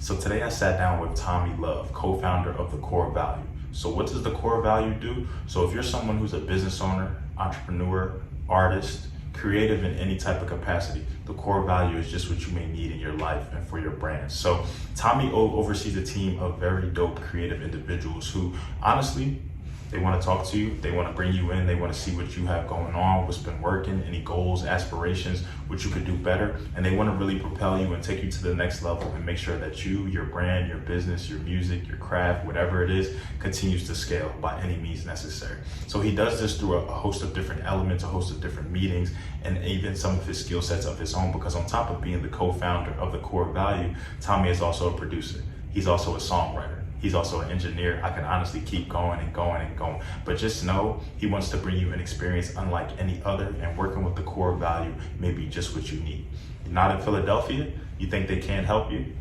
So today I sat down with Tommy Love, co-founder of the Core Value. So what does the Core Value do? So if you're someone who's a business owner, entrepreneur, artist, creative in any type of capacity, the Core Value is just what you may need in your life and for your brand. So Tommy oversees a team of very dope creative individuals who honestly, they want to talk to you. They want to bring you in. They want to see what you have going on, what's been working, any goals, aspirations, what you could do better. And they want to really propel you and take you to the next level and make sure that you, your brand, your business, your music, your craft, whatever it is, continues to scale by any means necessary. So he does this through a host of different elements, a host of different meetings, and even some of his skill sets of his own, because on top of being the co-founder of the Core Value, Tommy is also a producer. He's also a songwriter. He's also an engineer. I can honestly keep going and going and going. But just know he wants to bring you an experience unlike any other, and working with the Core Value may be just what you need. You're not in Philadelphia? You think they can't help you?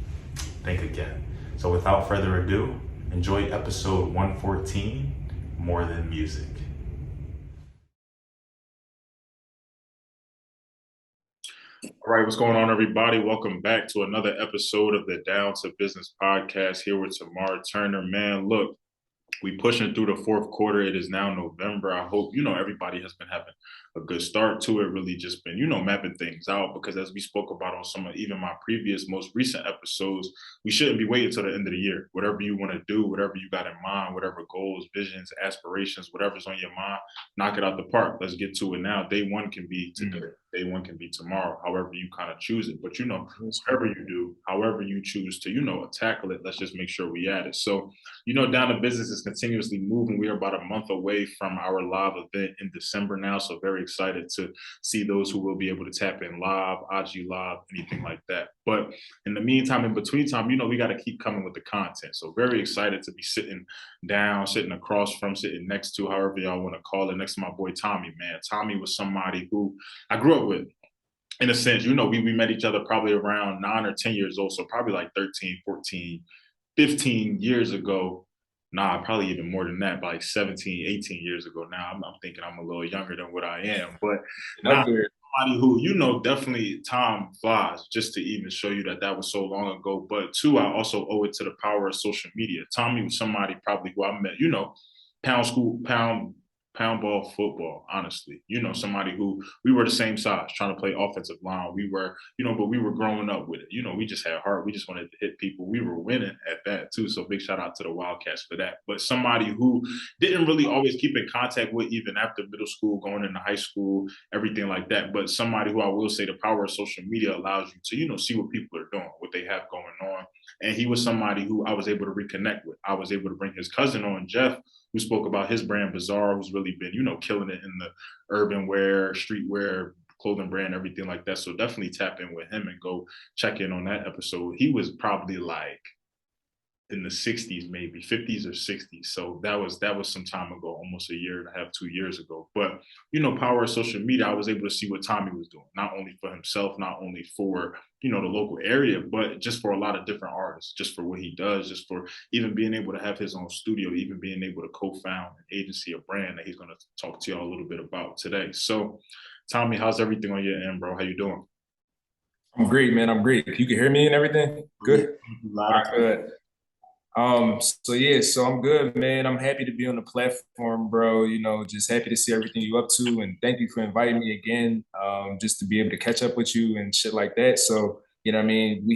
Think again. So without further ado, enjoy episode 114, More Than Music. All right, what's going on, everybody? Welcome back to another episode of the Down to Business podcast here with Tamar Turner. Man, look, we pushing through the fourth quarter. It is now November. I hope, everybody has been having a good start to it, really just been, mapping things out, because as we spoke about on some of even my previous, most recent episodes, we shouldn't be waiting till the end of the year. Whatever you want to do, whatever you got in mind, whatever goals, visions, aspirations, whatever's on your mind, knock it out the park. Let's get to it now. Day one can be today. Day one can be tomorrow, however you kind of choose it. But, whatever you do, however you choose to, tackle it, let's just make sure we at it. So, Down to Business is continuously moving. We are about a month away from our live event in December now. So very excited to see those who will be able to tap in live, IG live, anything like that. But in the meantime, in between time, we got to keep coming with the content. So very excited to be sitting down, sitting across from, sitting next to, however y'all want to call it, next to my boy Tommy, man. Tommy was somebody who I grew up with. In a sense, we met each other probably around 9 or 10 years old. So probably like 13, 14, 15 years ago. Nah, probably even more than that, like 17, 18 years ago now. I'm thinking I'm a little younger than what I am. But now, somebody who, definitely time flies, just to even show you that was so long ago. But two, I also owe it to the power of social media. Tommy was somebody probably who I met, pound ball football, honestly. Somebody who we were the same size, trying to play offensive line. We were, but we were growing up with it. We just had heart. We just wanted to hit people. We were winning at that too. So big shout out to the Wildcats for that. But somebody who didn't really always keep in contact with even after middle school, going into high school, everything like that. But somebody who I will say the power of social media allows you to, see what people are doing, what they have going on. And he was somebody who I was able to reconnect with. I was able to bring his cousin on, Jeff, who spoke about his brand, Bazaar, who's really been, killing it in the urban wear, streetwear, clothing brand, everything like that. So definitely tap in with him and go check in on that episode. He was probably like in the 60s, maybe 50s or 60s. So that was some time ago, almost a year and a half, 2 years ago. But, power of social media, I was able to see what Tommy was doing, not only for himself, not only for, the local area, but just for a lot of different artists, just for what he does, just for even being able to have his own studio, even being able to co-found an agency, a brand that he's going to talk to y'all a little bit about today. So Tommy, how's everything on your end, bro? How you doing? I'm great, man. I'm great. You can hear me and everything? Good? Good. So I'm good, man. I'm happy to be on the platform, bro. Just happy to see everything you up to, and thank you for inviting me again. Just to be able to catch up with you and shit like that. So, we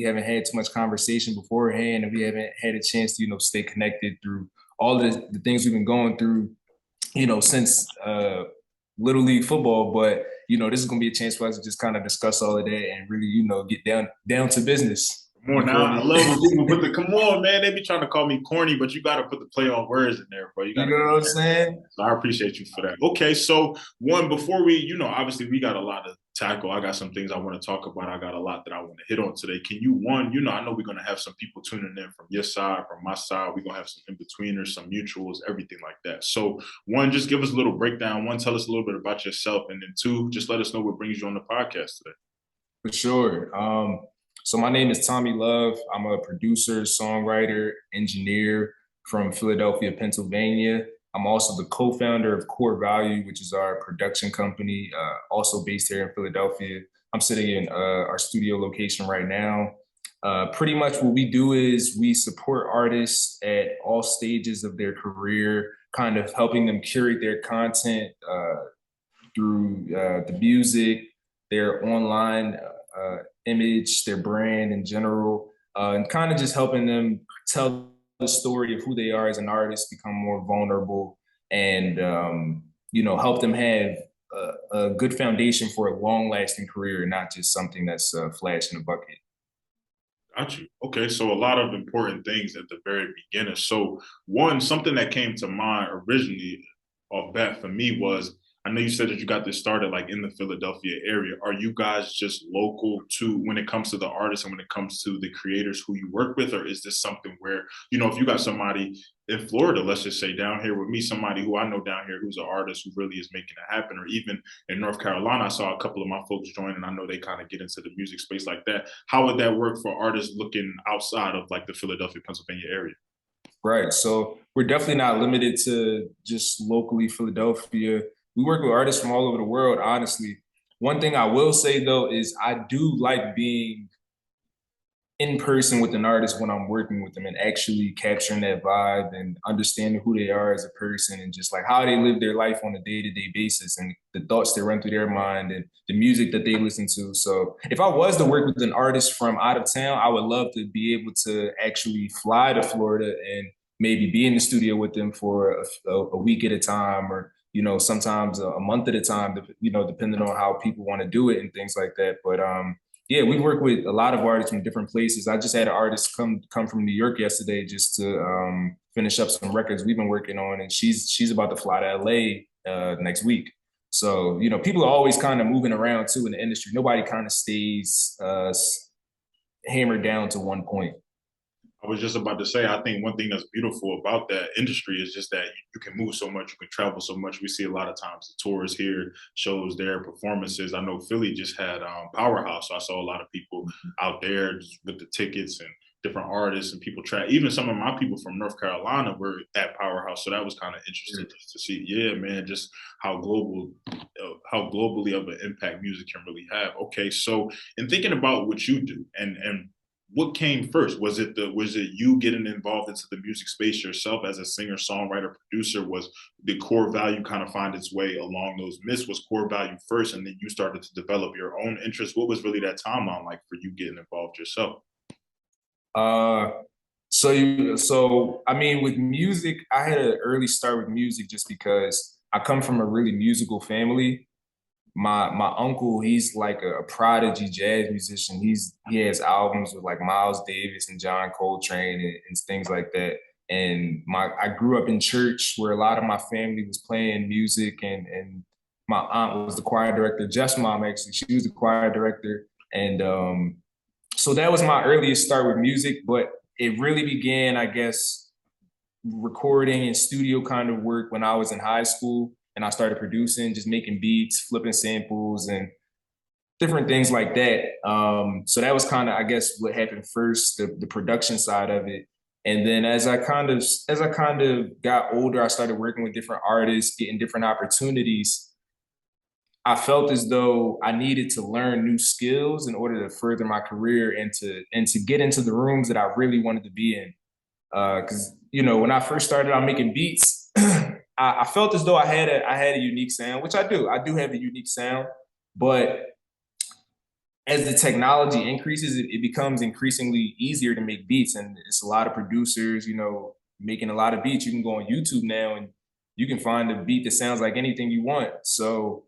haven't had too much conversation beforehand, and we haven't had a chance to, stay connected through all the things we've been going through, since Little League football. But, this is gonna be a chance for us to just kind of discuss all of that and really, get down to business. Come on now. I love when people put come on, man. They be trying to call me corny, but you got to put the play on words in there, bro. You know what I'm saying? So I appreciate you for that. Okay, so one, before we, obviously we got a lot to tackle. I got some things I want to talk about. I got a lot that I want to hit on today. Can you, I know we're going to have some people tuning in from your side, from my side. We're going to have some in-betweeners, some mutuals, everything like that. So one, just give us a little breakdown. One, tell us a little bit about yourself. And then two, just let us know what brings you on the podcast today. For sure. So my name is Tommy Love. I'm a producer, songwriter, engineer from Philadelphia, Pennsylvania. I'm also the co-founder of Core Valu, which is our production company, also based here in Philadelphia. I'm sitting in our studio location right now. Pretty much what we do is we support artists at all stages of their career, kind of helping them curate their content through the music, their online image, their brand in general, and kind of just helping them tell the story of who they are as an artist, become more vulnerable, and help them have a good foundation for a long-lasting career, not just something that's a flash in a bucket. Got you. Okay, so a lot of important things at the very beginning. So one, something that came to mind originally off bat for me was I know you said that you got this started like in the Philadelphia area. Are you guys just local to when it comes to the artists and when it comes to the creators who you work with, or is this something where, if you got somebody in Florida, let's just say down here with me, somebody who I know down here who's an artist who really is making it happen, or even in North Carolina, I saw a couple of my folks join, and I know they kind of get into the music space like that. How would that work for artists looking outside of like the Philadelphia, Pennsylvania area? Right. So we're definitely not limited to just locally Philadelphia. We work with artists from all over the world, honestly. One thing I will say though is I do like being in person with an artist when I'm working with them and actually capturing that vibe and understanding who they are as a person and just like how they live their life on a day-to-day basis and the thoughts that run through their mind and the music that they listen to. So if I was to work with an artist from out of town, I would love to be able to actually fly to Florida and maybe be in the studio with them for a week at a time or sometimes a month at a time, depending on how people want to do it and things like that. But yeah, we work with a lot of artists from different places. I just had an artist come from New York yesterday just to finish up some records we've been working on, and she's about to fly to LA next week. So people are always kind of moving around too in the industry. Nobody kind of stays hammered down to one point. I was just about to say, I think one thing that's beautiful about that industry is just that you can move so much, you can travel so much. We see a lot of times the tours here, shows there, performances. I know Philly just had Powerhouse. So I saw a lot of people out there just with the tickets and different artists and people try. Even some of my people from North Carolina were at Powerhouse, so that was kind of interesting to see. Yeah, man, just how globally of an impact music can really have. Okay, so in thinking about what you do and what came first? Was it you getting involved into the music space yourself as a singer, songwriter, producer? Was the Core Value kind of find its way along those myths? Was Core Value first, and then you started to develop your own interest? What was really that timeline like for you getting involved yourself? Uh, so I mean, with music, I had an early start with music just because I come from a really musical family. My uncle, he's like a prodigy jazz musician. He has albums with like Miles Davis and John Coltrane and things like that. And I grew up in church where a lot of my family was playing music and my aunt was the choir director. Jeff's mom actually, she was the choir director. And so that was my earliest start with music, but it really began, I guess, recording and studio kind of work when I was in high school and I started producing, just making beats, flipping samples and different things like that. So that was kind of, I guess, what happened first, the production side of it. And then as I kind of got older, I started working with different artists, getting different opportunities. I felt as though I needed to learn new skills in order to further my career and to get into the rooms that I really wanted to be in. Because when I first started out making beats, I felt as though I had a unique sound, which I do. I do have a unique sound, but as the technology increases, it becomes increasingly easier to make beats, and it's a lot of producers, making a lot of beats. You can go on YouTube now and you can find a beat that sounds like anything you want. So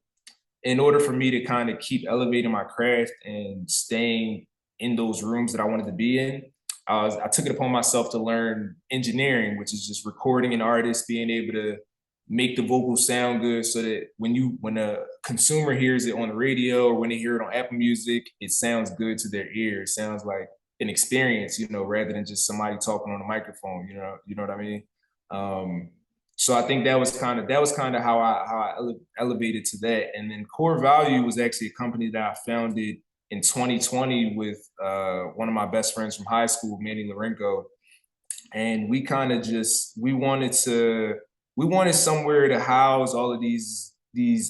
in order for me to kind of keep elevating my craft and staying in those rooms that I wanted to be in, I took it upon myself to learn engineering, which is just recording an artist, being able to make the vocals sound good so that when a consumer hears it on the radio or when they hear it on Apple Music, it sounds good to their ear. It sounds like an experience, rather than just somebody talking on a microphone, you know what I mean? Um, so I think that was kind of how I elevated to that. And then Core Value was actually a company that I founded in 2020 with one of my best friends from high school, Manny Lorenko. And we kind of just we wanted somewhere to house all of these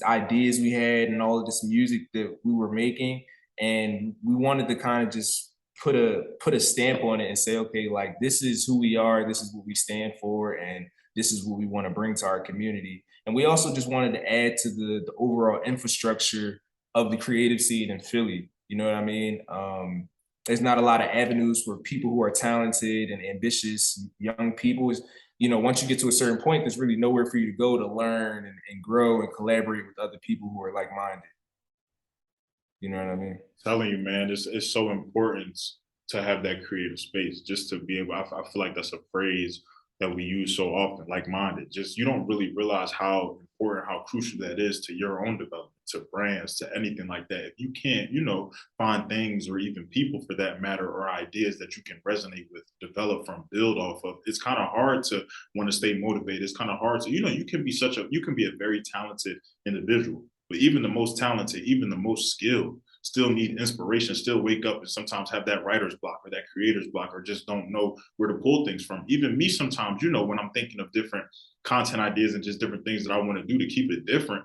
ideas we had and all of this music that we were making, and we wanted to kind of just put a stamp on it and say, okay, like this is who we are, this is what we stand for, and this is what we want to bring to our community. And we also just wanted to add to the overall infrastructure of the creative scene in Philly. You know what I mean? There's not a lot of avenues for people who are talented and ambitious young people. Once you get to a certain point, there's really nowhere for you to go to learn and grow and collaborate with other people who are like-minded. You know what I mean? Telling you, man, it's so important to have that creative space, just to be able. I feel like that's a phrase that we use so often, like-minded. Just you don't really realize how important, how crucial that is to your own development, to brands, to anything like that. If you can't, find things or even people for that matter or ideas that you can resonate with, develop from, build off of, it's kind of hard to want to stay motivated. It's kind of hard to, you can be a very talented individual, but even the most talented, even the most skilled, still need inspiration, still wake up and sometimes have that writer's block or that creator's block, or just don't know where to pull things from. Even me sometimes, when I'm thinking of different content ideas and just different things that I want to do to keep it different,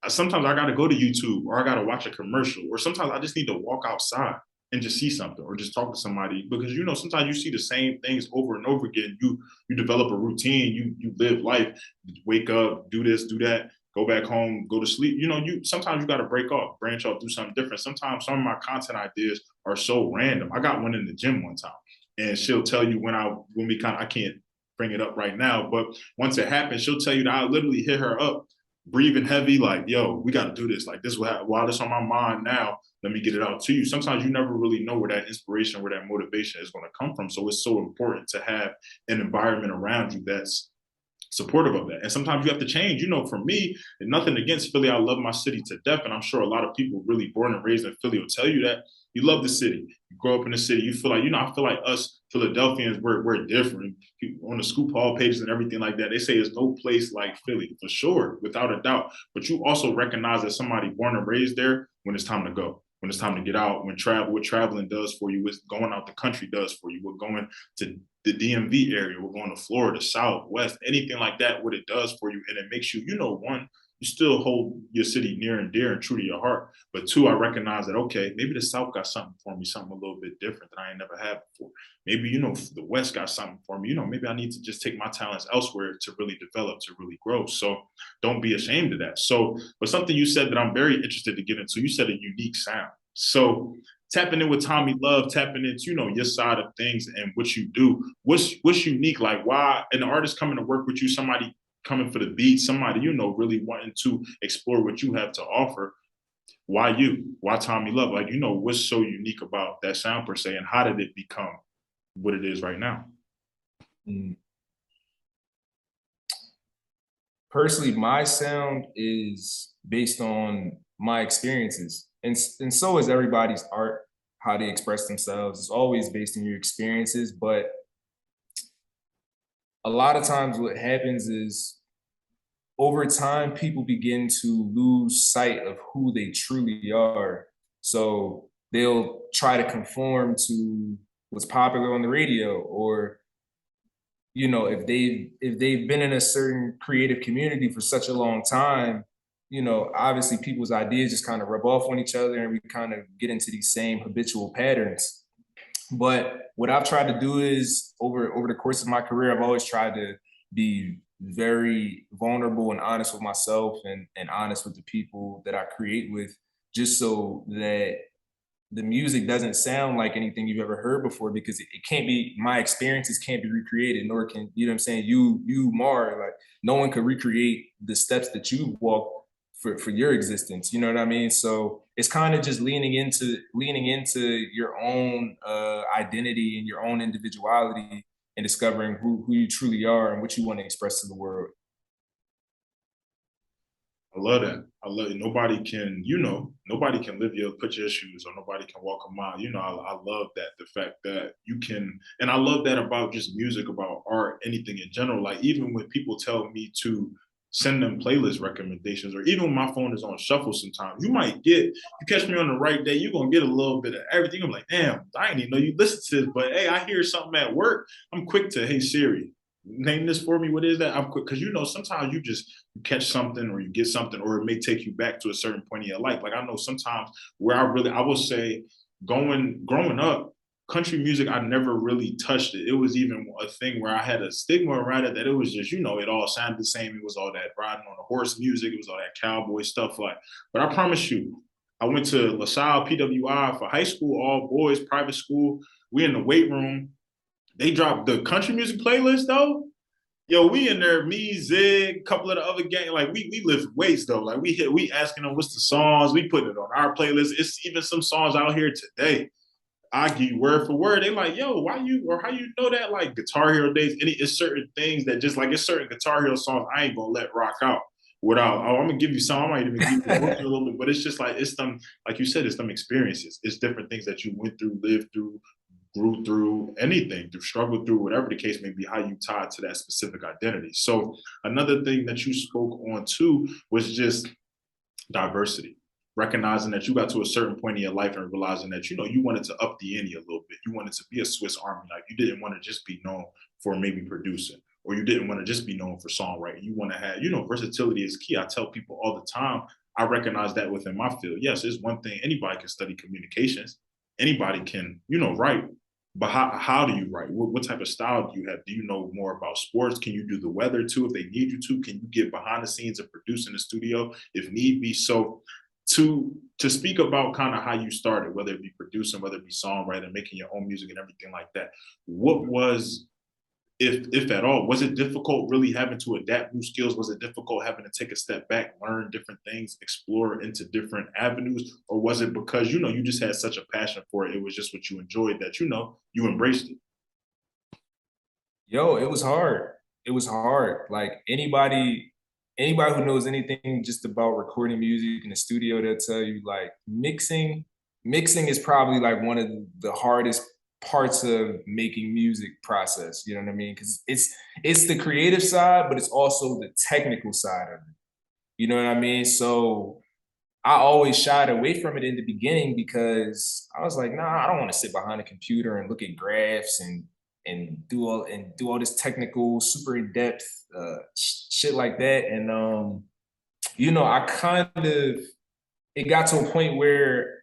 sometimes I got to go to YouTube or I got to watch a commercial, or sometimes I just need to walk outside and just see something or just talk to somebody, because sometimes you see the same things over and over again. You develop a routine, you live life, wake up, do this, do that, go back home, go to sleep. You sometimes you got to break off, branch off, do something different. Sometimes some of my content ideas are so random. I got one in the gym one time, and she'll tell you I can't bring it up right now, but once it happens, she'll tell you that I literally hit her up, breathing heavy, like, yo, we got to do this. Like, this while this on my mind now, let me get it out to you. Sometimes you never really know where that inspiration, where that motivation is going to come from. So it's so important to have an environment around you that's supportive of that. And sometimes you have to change. For me, and nothing against Philly, I love my city to death. And I'm sure a lot of people really born and raised in Philly will tell you that. You love the city. You grow up in the city. You feel like, I feel like us Philadelphians, we're different. On the Scoop Hall pages and everything like that, they say there's no place like Philly, for sure, without a doubt. But you also recognize that somebody born and raised there when it's time to go, when it's time to get out, what traveling does for you, what going out the country does for you, what going to the DMV area, we're going to Florida, South, West, anything like that, what it does for you. And it makes you, one, you still hold your city near and dear and true to your heart. But two, I recognize that, okay, maybe the South got something for me, something a little bit different that I ain't never had before. Maybe, the West got something for me. Maybe I need to just take my talents elsewhere to really develop, to really grow. So don't be ashamed of that. So, but something you said that I'm very interested to get into, you said a unique sound. So tapping in with Tommy Love, tapping into, your side of things and what you do. What's unique? Like, why an artist coming to work with you, somebody coming for the beat, somebody, really wanting to explore what you have to offer. Why you? Why Tommy Love? Like, what's so unique about that sound per se, and how did it become what it is right now? Personally, my sound is based on my experiences, and so is everybody's art. How they express themselves is always based on your experiences, but a lot of times what happens is over time people begin to lose sight of who they truly are. So they'll try to conform to what's popular on the radio, or if they've been in a certain creative community for such a long time, obviously people's ideas just kind of rub off on each other and we kind of get into these same habitual patterns. But what I've tried to do is over the course of my career, I've always tried to be very vulnerable and honest with myself and honest with the people that I create with, just so that the music doesn't sound like anything you've ever heard before, because it can't be, my experiences can't be recreated, nor can, what I'm saying, you Mar, like no one could recreate the steps that you walked for your existence. You know what I mean? So it's kind of just leaning into your own identity and your own individuality, and discovering who you truly are and what you want to express to the world. I love that. I love it. Nobody can put your shoes, or nobody can walk a mile. I love that. The fact that you can, and I love that about just music, about art, anything in general. Like, even when people tell me to send them playlist recommendations, or even when my phone is on shuffle sometimes, you catch me on the right day, you're going to get a little bit of everything. I'm like, damn, I didn't even know you listened to this, but hey, I hear something at work. I'm quick to, hey, Siri, name this for me. What is that? I'm quick, because sometimes you catch something, or you get something, or it may take you back to a certain point in your life. Like, I know sometimes where I will say, growing up, country music, I never really touched it. It was even a thing where I had a stigma around it that it was just, it all sounded the same. It was all that riding on a horse music. It was all that cowboy stuff. But I promise you, I went to LaSalle PWI for high school, all boys, private school. We in the weight room. They dropped the country music playlist though. Yo, we in there, me, Zig, couple of the other gang, like we lift weights though. Like we asking them what's the songs, we put it on our playlist. It's even some songs out here today. I give you word for word. They like, yo, why you or how you know that? Like Guitar Hero days, it's certain things that just like it's certain Guitar Hero songs I ain't gonna let rock out without. Oh, I'm gonna give you some. I might even give you a little bit, but it's just like it's them, like you said, it's them experiences. It's different things that you went through, lived through, grew through, anything, through struggle through, whatever the case may be, how you tied to that specific identity. So another thing that you spoke on too was just diversity, recognizing that you got to a certain point in your life and realizing that you wanted to up the ante a little bit. You wanted to be a Swiss Army knife. You didn't want to just be known for maybe producing, or you didn't want to just be known for songwriting. You want to have, versatility is key. I tell people all the time, I recognize that within my field. Yes, it's one thing, anybody can study communications, anybody can write, but how do you write? What type of style do you have? Do you know more about sports? Can you do the weather too if they need you to? Can you get behind the scenes and produce in the studio if need be? So to speak about kind of how you started, whether it be producing, whether it be songwriting, making your own music and everything like that, what was, if at all, was it difficult really having to adapt new skills? Was it difficult having to take a step back, learn different things, explore into different avenues? Or was it because, you just had such a passion for it, it was just what you enjoyed that, you embraced it? Yo, it was hard. It was hard. Like anybody who knows anything just about recording music in the studio, they'll tell you like mixing is probably like one of the hardest parts of making music process. You know what I mean? Because it's the creative side, but it's also the technical side of it. You know what I mean? So I always shied away from it in the beginning because I was like, nah, I don't want to sit behind a computer and look at graphs and do all this technical, super in depth shit like that. And I kind of it got to a point where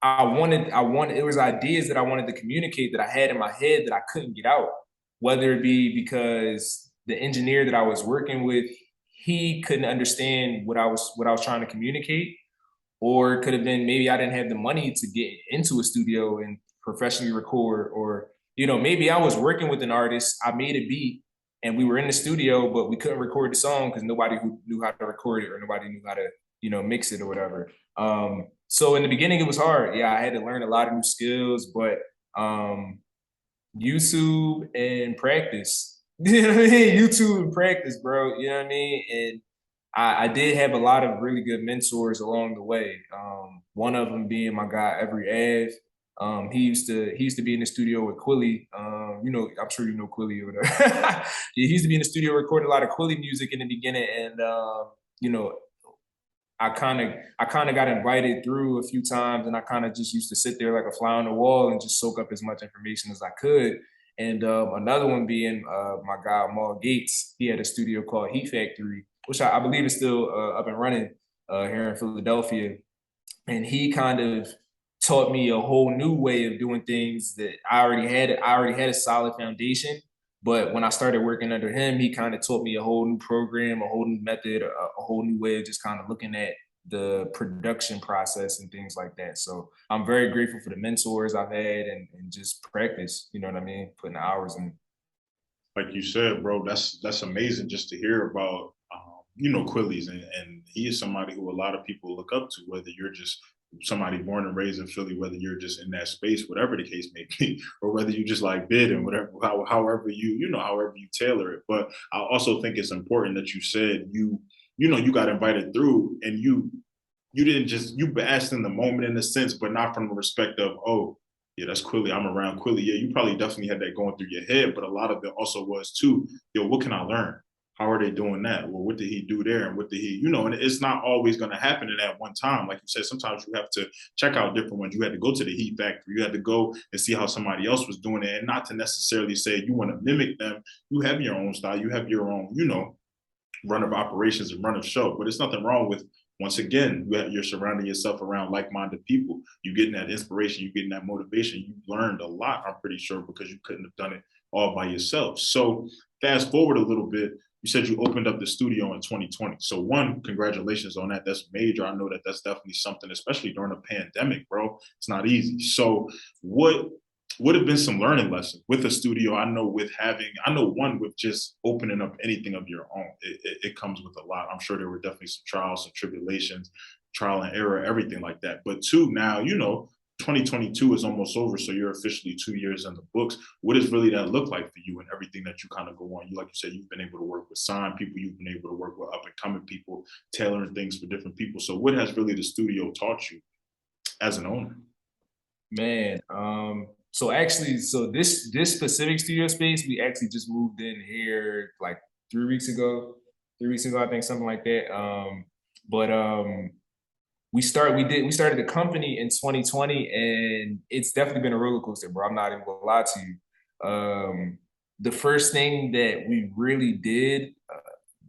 I wanted it was ideas that I wanted to communicate that I had in my head that I couldn't get out, whether it be because the engineer that I was working with, he couldn't understand what I was trying to communicate, or it could have been maybe I didn't have the money to get into a studio and professionally record, or maybe I was working with an artist, I made a beat and we were in the studio, but we couldn't record the song because nobody who knew how to record it or nobody knew how to mix it or whatever. So in the beginning it was hard. Yeah, I had to learn a lot of new skills, but YouTube and practice. You know what I mean? YouTube and practice, bro. You know what I mean? And I did have a lot of really good mentors along the way. One of them being my guy Every Ave. He used to be in the studio with Quilly. I'm sure you know Quilly or whatever. Yeah, he used to be in the studio recording a lot of Quilly music in the beginning, and you know, I kind of got invited through a few times, and I kind of just used to sit there like a fly on the wall and just soak up as much information as I could. And another one being my guy Maul Gates. He had a studio called Heat Factory, which I believe is still up and running here in Philadelphia. And he kind of taught me a whole new way of doing things that I already had. I already had a solid foundation, but when I started working under him, he kind of taught me a whole new program, a whole new method, a whole new way of just kind of looking at the production process and things like that. So I'm very grateful for the mentors I've had and just practice, you know what I mean? Putting the hours in. Like you said, bro, that's amazing just to hear about, Quilly's, and he is somebody who a lot of people look up to, whether you're just somebody born and raised in Philly, whether you're just in that space, whatever the case may be, or whether you just like bid and whatever, however however you tailor it. But I also think it's important that you said you got invited through, and you didn't just, you asked in the moment in a sense, but not from the respect of, oh, yeah, that's Quilly, I'm around Quilly. Yeah, you probably definitely had that going through your head, but a lot of it also was too, yo, what can I learn? How are they doing that? Well, what did he do there? And what did he, and it's not always going to happen in that one time. Like you said, sometimes you have to check out different ones. You had to go to the Heat Factory. You had to go and see how somebody else was doing it, and not to necessarily say you want to mimic them. You have your own style. You have your own, run of operations and run of show. But it's nothing wrong with once again, you're surrounding yourself around like-minded people. You're getting that inspiration, you're getting that motivation. You learned a lot, I'm pretty sure, because you couldn't have done it all by yourself. So fast forward a little bit, you said you opened up the studio in 2020. So one, congratulations on that. That's major. I know that that's definitely something, especially during a pandemic, bro. It's not easy. So what would have been some learning lessons with a studio? I know one with just opening up anything of your own. It comes with a lot. I'm sure there were definitely some trials, some tribulations, trial and error, everything like that. But two, now, 2022 is almost over, so you're officially 2 years in the books. What does really that look like for you and everything that you kind of go on? You, like you said, you've been able to work with signed people, you've been able to work with up and coming people, tailoring things for different people. So what has really the studio taught you as an owner? Man, so this specific studio space, we actually just moved in here like 3 weeks ago. 3 weeks ago, I think, something like that. But we started the company in 2020, and it's definitely been a roller coaster, bro. I'm not even gonna lie to you. The first thing that we really did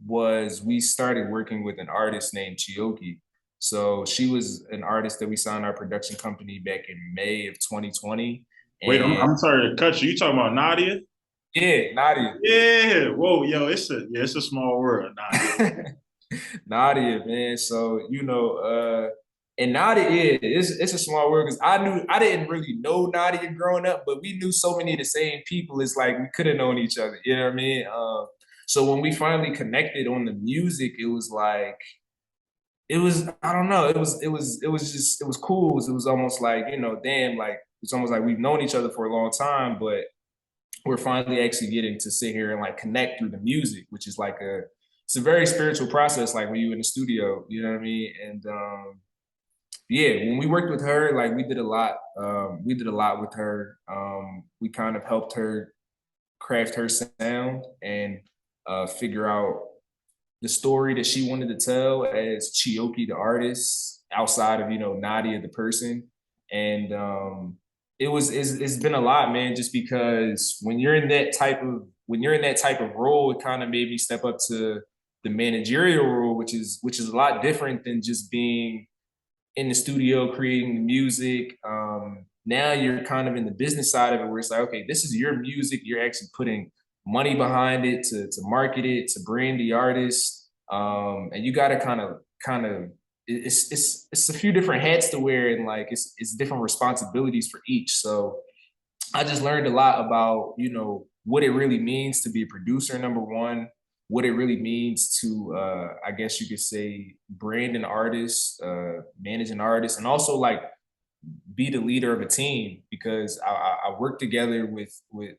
was we started working with an artist named Chioki. So she was an artist that we signed our production company back in May of 2020. Wait, I'm, And I'm sorry to cut you. You talking about Nadia? yeah, Nadia. Yeah. Whoa, yo, it's a small world, Nadia. Nadia, man. So, and Nadia it's a small world because I didn't really know Nadia growing up, but we knew so many of the same people. It's like we could have known each other. You know what I mean? So when we finally connected on the music, it was like I don't know, it was cool. It was almost like, damn, like it's almost like we've known each other for a long time, but we're finally actually getting to sit here and like connect through the music, which is like it's a very spiritual process, like when you're in the studio, you know what I mean? And yeah, when we worked with her, like we did a lot. We did a lot with her. We kind of helped her craft her sound and figure out the story that she wanted to tell as Chioki the artist, outside of Nadia the person. And it's been a lot, man, just because when you're in that type of role, it kind of made me step up to the managerial role, which is a lot different than just being in the studio creating the music. Now you're kind of in the business side of it, where it's like, okay, this is your music. You're actually putting money behind it to market it, to brand the artist, and you got to kind of it's a few different hats to wear, and like it's different responsibilities for each. So I just learned a lot about what it really means to be a producer, number one, what it really means to I guess you could say brand an artist, manage an artist, and also like be the leader of a team, because I work together with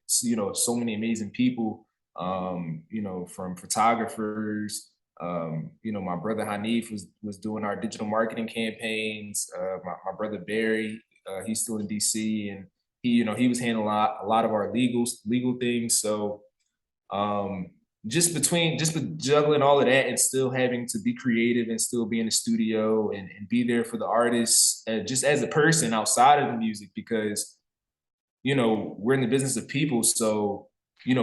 so many amazing people, from photographers. My brother Hanif was doing our digital marketing campaigns. My brother Barry, he's still in DC, and he was handling a lot of our legal things. So um, just juggling all of that and still having to be creative and still be in the studio and be there for the artists, just as a person outside of the music, because we're in the business of people. So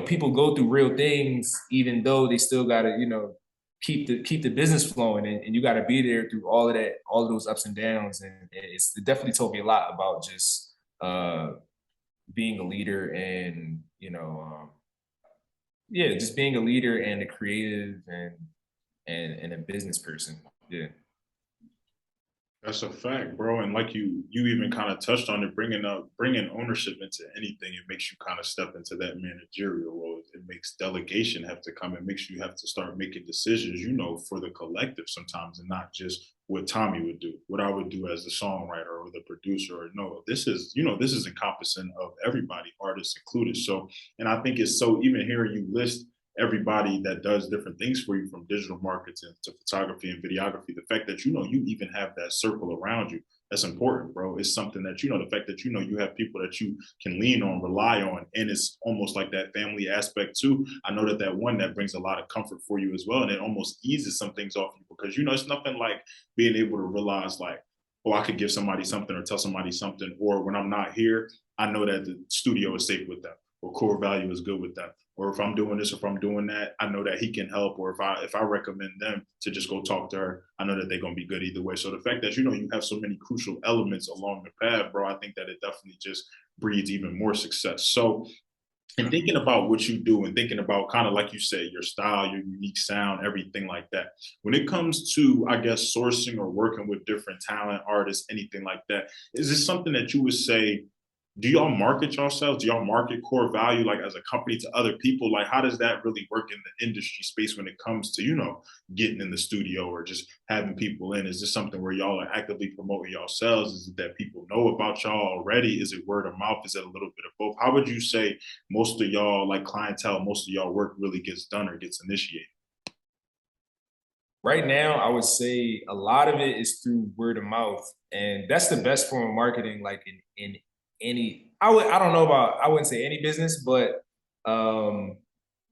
people go through real things, even though they still gotta keep the business flowing, and you got to be there through all of that, all of those ups and downs. And it definitely told me a lot about just being a leader, and yeah, just being a leader and a creative, and a business person. Yeah. That's a fact, bro. And like you even kind of touched on it, bringing ownership into anything, it makes you kind of step into that managerial role. It makes delegation have to come. It makes you have to start making decisions, for the collective sometimes, and not just what Tommy would do, what I would do as the songwriter or the producer. Or no, this is encompassing of everybody, artists included. So, and I think it's so, even hearing you list everybody that does different things for you, from digital marketing to photography and videography, the fact that you even have that circle around you, that's important, bro. It's something that the fact that you have people that you can lean on, rely on, and it's almost like that family aspect too. I know that one that brings a lot of comfort for you as well, and it almost eases some things off you, because it's nothing like being able to realize like, oh, I could give somebody something or tell somebody something, or when I'm not here, I know that the studio is safe with them. or Core Value is good with them. Or if I'm doing this, if I'm doing that, I know that he can help. Or if I recommend them to just go talk to her, I know that they're gonna be good either way. So the fact that you have so many crucial elements along the path, bro, I think that it definitely just breeds even more success. So and thinking about what you do and thinking about kind of like you said, your style, your unique sound, everything like that. When it comes to, I guess, sourcing or working with different talent, artists, anything like that, is this something that you would say, do y'all market yourselves? Do y'all market Core Value like as a company to other people? Like, how does that really work in the industry space when it comes to, getting in the studio or just having people in? Is this something where y'all are actively promoting yourselves? Is it that people know about y'all already? Is it word of mouth? Is it a little bit of both? How would you say most of y'all, like clientele, most of y'all work really gets done or gets initiated? Right now, I would say a lot of it is through word of mouth, and that's the best form of marketing. Like in any, I don't know about, I wouldn't say any business, but um,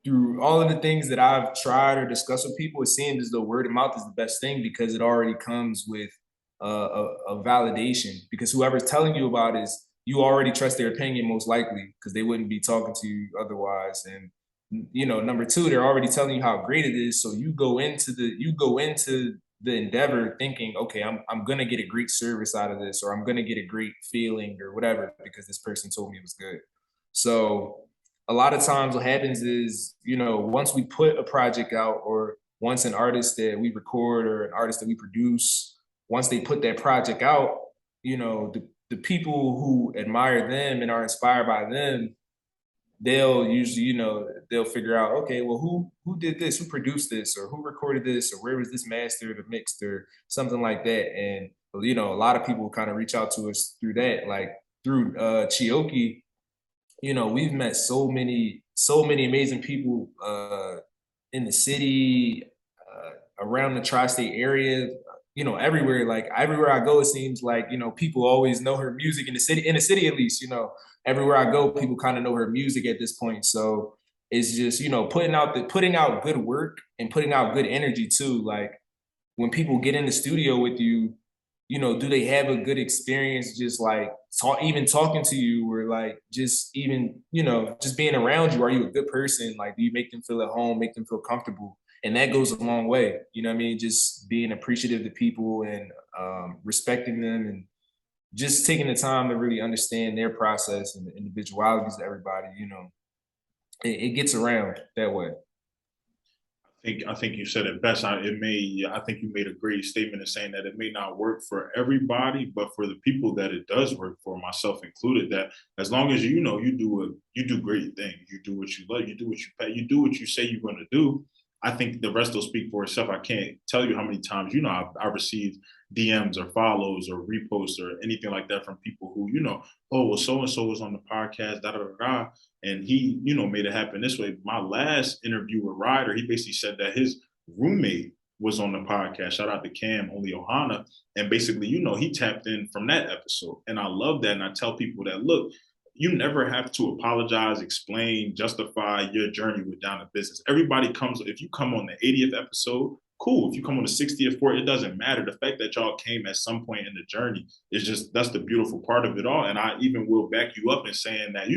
through all of the things that I've tried or discussed with people, it seems as though word of mouth is the best thing because it already comes with a validation. Because whoever's telling you about is you already trust their opinion most likely because they wouldn't be talking to you otherwise. And number two, they're already telling you how great it is. So you go into the endeavor thinking, okay, I'm gonna get a great service out of this, or I'm gonna get a great feeling or whatever, because this person told me it was good. So a lot of times what happens is, once we put a project out, or once an artist that we record or an artist that we produce, once they put that project out, the people who admire them and are inspired by them, they'll usually, they'll figure out, okay, well, who did this, who produced this, or who recorded this, or where was this mastered or mixed, or something like that. And a lot of people kind of reach out to us through that, like through Chioki. We've met so many amazing people in the city, around the tri-state area, everywhere. Like everywhere I go, it seems like, people always know her music in the city, at least, everywhere I go, people kind of know her music at this point. So it's just, putting out good work and putting out good energy too. Like when people get in the studio with you, do they have a good experience just like even talking to you, or like just even, just being around you? Are you a good person? Like, do you make them feel at home, make them feel comfortable? And that goes a long way. You know what I mean? Just being appreciative to people and respecting them, and just taking the time to really understand their process and the individualities of everybody, it gets around that way. I think you said it best. I think you made a great statement in saying that it may not work for everybody, but for the people that it does work for, myself included, that as long as you do great things, you do what you love, you do what you pay, you do what you say you're going to do. I think the rest will speak for itself. I can't tell you how many times I received DMs or follows or reposts or anything like that from people who oh, well, so and so was on the podcast, da da da da, and he made it happen this way. My last interview with Ryder, he basically said that his roommate was on the podcast. Shout out to Cam, only Ohana, and basically he tapped in from that episode, and I love that. And I tell people that, look, you never have to apologize, explain, justify your journey with Down to Business. Everybody comes, if you come on the 80th episode, cool. If you come on the 60th, 40th, it doesn't matter. The fact that y'all came at some point in the journey is just, that's the beautiful part of it all. And I even will back you up in saying that,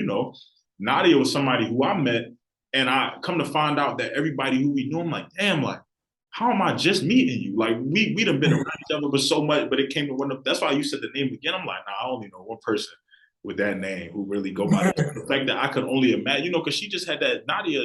Nadia was somebody who I met, and I come to find out that everybody who we knew, I'm like, damn, like, how am I just meeting you? Like we done been around each other for so much, but it came to one of, that's why you said the name again. I'm like, nah, I only know one person with that name who really go by this. The fact that I could only imagine, because she just had that Nadia,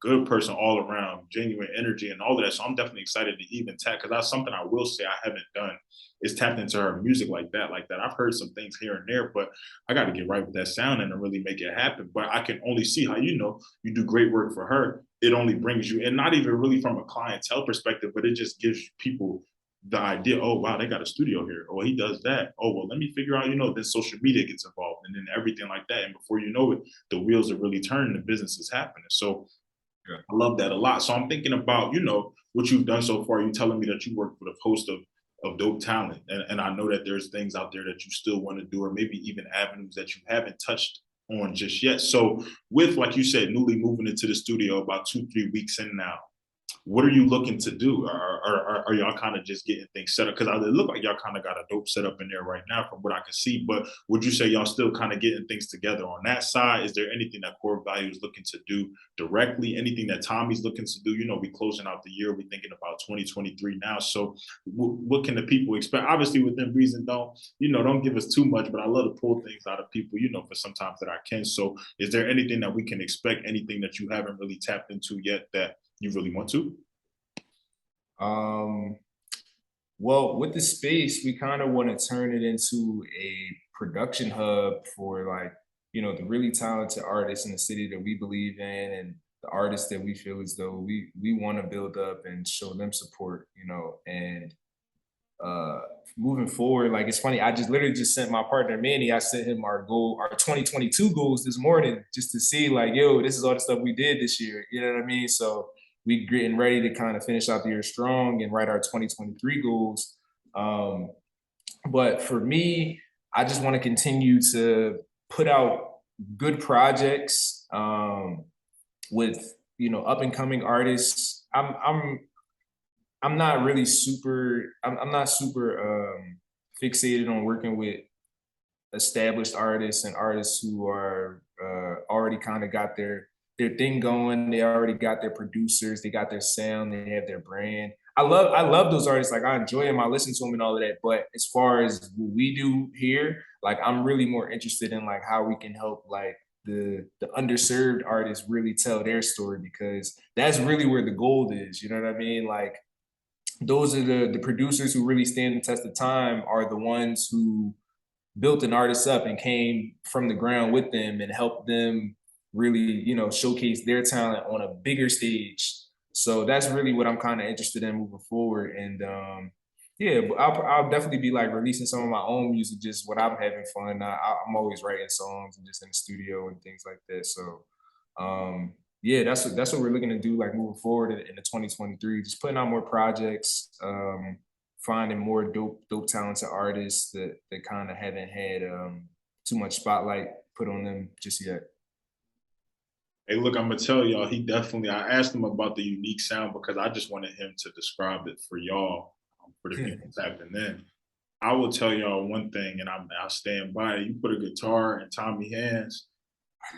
good person all around, genuine energy and all of that. So I'm definitely excited to even tap, because that's something I will say I haven't done, is tapped into her music like that. I've heard some things here and there, but I got to get right with that sound and really make it happen. But I can only see how you do great work for her. It only brings you, and not even really from a clientele perspective, but it just gives people the idea, oh wow, they got a studio here. Oh, he does that. Oh well, let me figure out, then social media gets involved, and then everything like that. And before you know it, the wheels are really turning, the business is happening. So yeah. I love that a lot. So I'm thinking about, what you've done so far. You telling me that you work with a host of dope talent. And I know that there's things out there that you still want to do, or maybe even avenues that you haven't touched on just yet. So with, like you said, newly moving into the studio about 2-3 weeks in now, what are you looking to do? Are y'all kind of just getting things set up? Because it look like y'all kind of got a dope setup in there right now from what I can see. But would you say y'all still kind of getting things together on that side? Is there anything that Core Value is looking to do directly? Anything that Tommy's looking to do? You know, we closing out the year. We're thinking about 2023 now. So what can the people expect? Obviously, within reason, don't give us too much. But I love to pull things out of people, for sometimes that I can. So is there anything that we can expect? Anything that you haven't really tapped into yet that you really want to? Well, with the space, we kind of want to turn it into a production hub for like, the really talented artists in the city that we believe in and the artists that we feel as though we want to build up and show them support, and uh moving forward, like it's funny, I just literally just sent my partner Manny, I sent him our 2022 goals this morning just to see like, yo, this is all the stuff we did this year, you know what I mean? So we getting ready to kind of finish out the year strong and write our 2023 goals. um but for me, I just want to continue to put out good projects, with up and coming artists. I'm not really super. I'm not super fixated on working with established artists and artists who are already kind of got their thing going. They already got their producers. They got their sound. They have their brand. I love those artists. Like I enjoy them. I listen to them and all of that. But as far as what we do here, like I'm really more interested in like how we can help like the underserved artists really tell their story, because that's really where the gold is. You know what I mean? Like those are the producers who really stand the test of time, are the ones who built an artist up and came from the ground with them and helped them really, showcase their talent on a bigger stage. So that's really what I'm kind of interested in moving forward. And yeah, but I'll definitely be like releasing some of my own music just when I'm having fun. I'm always writing songs and just in the studio and things like that. So yeah, that's what we're looking to do, like moving forward in the 2023. Just putting out more projects, finding more dope talented artists that kind of haven't had too much spotlight put on them just yet. Hey, look, I'm gonna tell y'all, he definitely. I asked him about the unique sound because I just wanted him to describe it for y'all, for the people tapping in. I will tell y'all one thing, and I'll stand by it. You put a guitar in Tommy hands,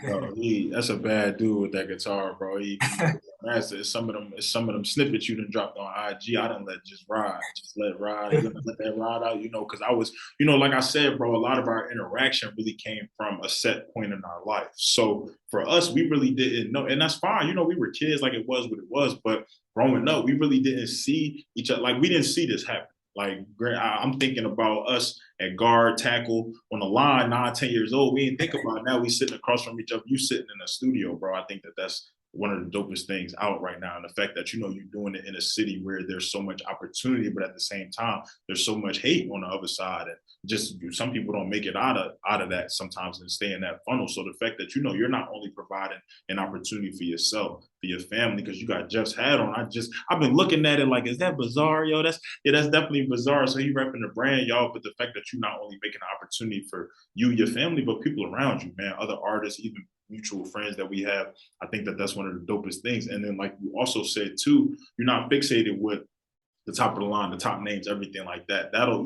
bro, that's a bad dude with that guitar, bro. That's it's some of them snippets you done dropped on IG. I done let just ride, just let ride, let that ride out, because I was, like I said, bro, a lot of our interaction really came from a set point in our life. So for us, we really didn't know, and that's fine. We were kids, like it was what it was, but growing up, we really didn't see each other. Like we didn't see this happen. Like I'm thinking about us at guard, tackle, on the line, 9, 10 years old. We didn't think about it. Now we sitting across from each other. You sitting in a studio, bro. I think that that's one of the dopest things out right now. And the fact that, you're doing it in a city where there's so much opportunity, but at the same time, there's so much hate on the other side. And just some people don't make it out of that sometimes and stay in that funnel. So the fact that, you're not only providing an opportunity for yourself, for your family, because you got Jeff's hat on. I've been looking at it like, is that bizarre, yo? That's definitely bizarre. So he repping the brand, y'all. But the fact that you're not only making an opportunity for you, your family, but people around you, man, other artists, even mutual friends that we have, I think that that's one of the dopest things. And then, like you also said too, you're not fixated with the top of the line, the top names, everything like that. That'll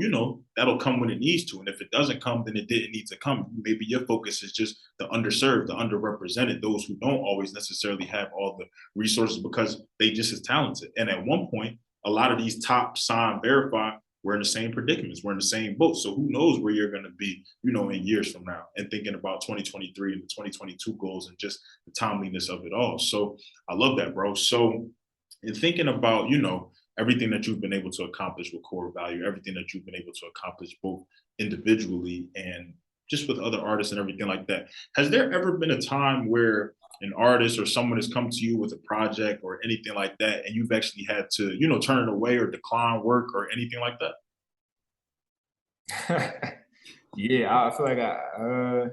come when it needs to. And if it doesn't come, then it didn't need to come. Maybe your focus is just the underserved, the underrepresented, those who don't always necessarily have all the resources because they just as talented. And at one point, a lot of these top sign verified, we're in the same predicaments. We're in the same boat. So who knows where you're going to be, in years from now, and thinking about 2023 and the 2022 goals and just the timeliness of it all. So I love that, bro. So in thinking about, everything that you've been able to accomplish with Core Value, everything that you've been able to accomplish both individually and just with other artists and everything like that. Has there ever been a time where an artist or someone has come to you with a project or anything like that, and you've actually had to, turn it away or decline work or anything like Yeah, I feel like I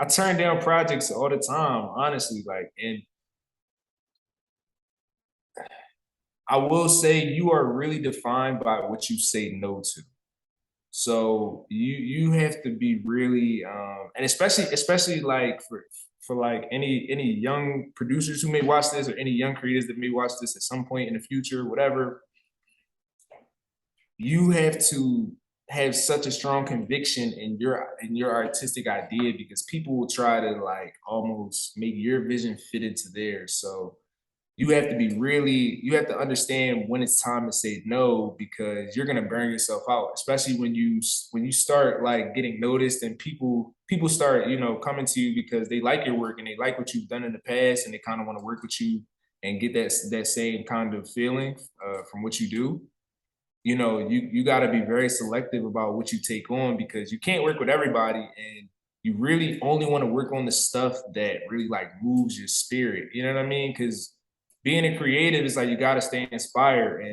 turn down projects all the time, honestly. Like, and I will say you are really defined by what you say no to. So you have to be really and especially like for like any young producers who may watch this, or any young creators that may watch this at some point in the future, whatever, you have to have such a strong conviction in your artistic idea, because people will try to like almost make your vision fit into theirs. So you have to understand when it's time to say no, because you're going to burn yourself out, especially when you start like getting noticed, and people start, coming to you because they like your work and they like what you've done in the past, and they kind of want to work with you and get that same kind of feeling from what you do. You got to be very selective about what you take on, because you can't work with everybody, and you really only want to work on the stuff that really like moves your spirit. You know what I mean? Because being a creative is like, you got to stay inspired,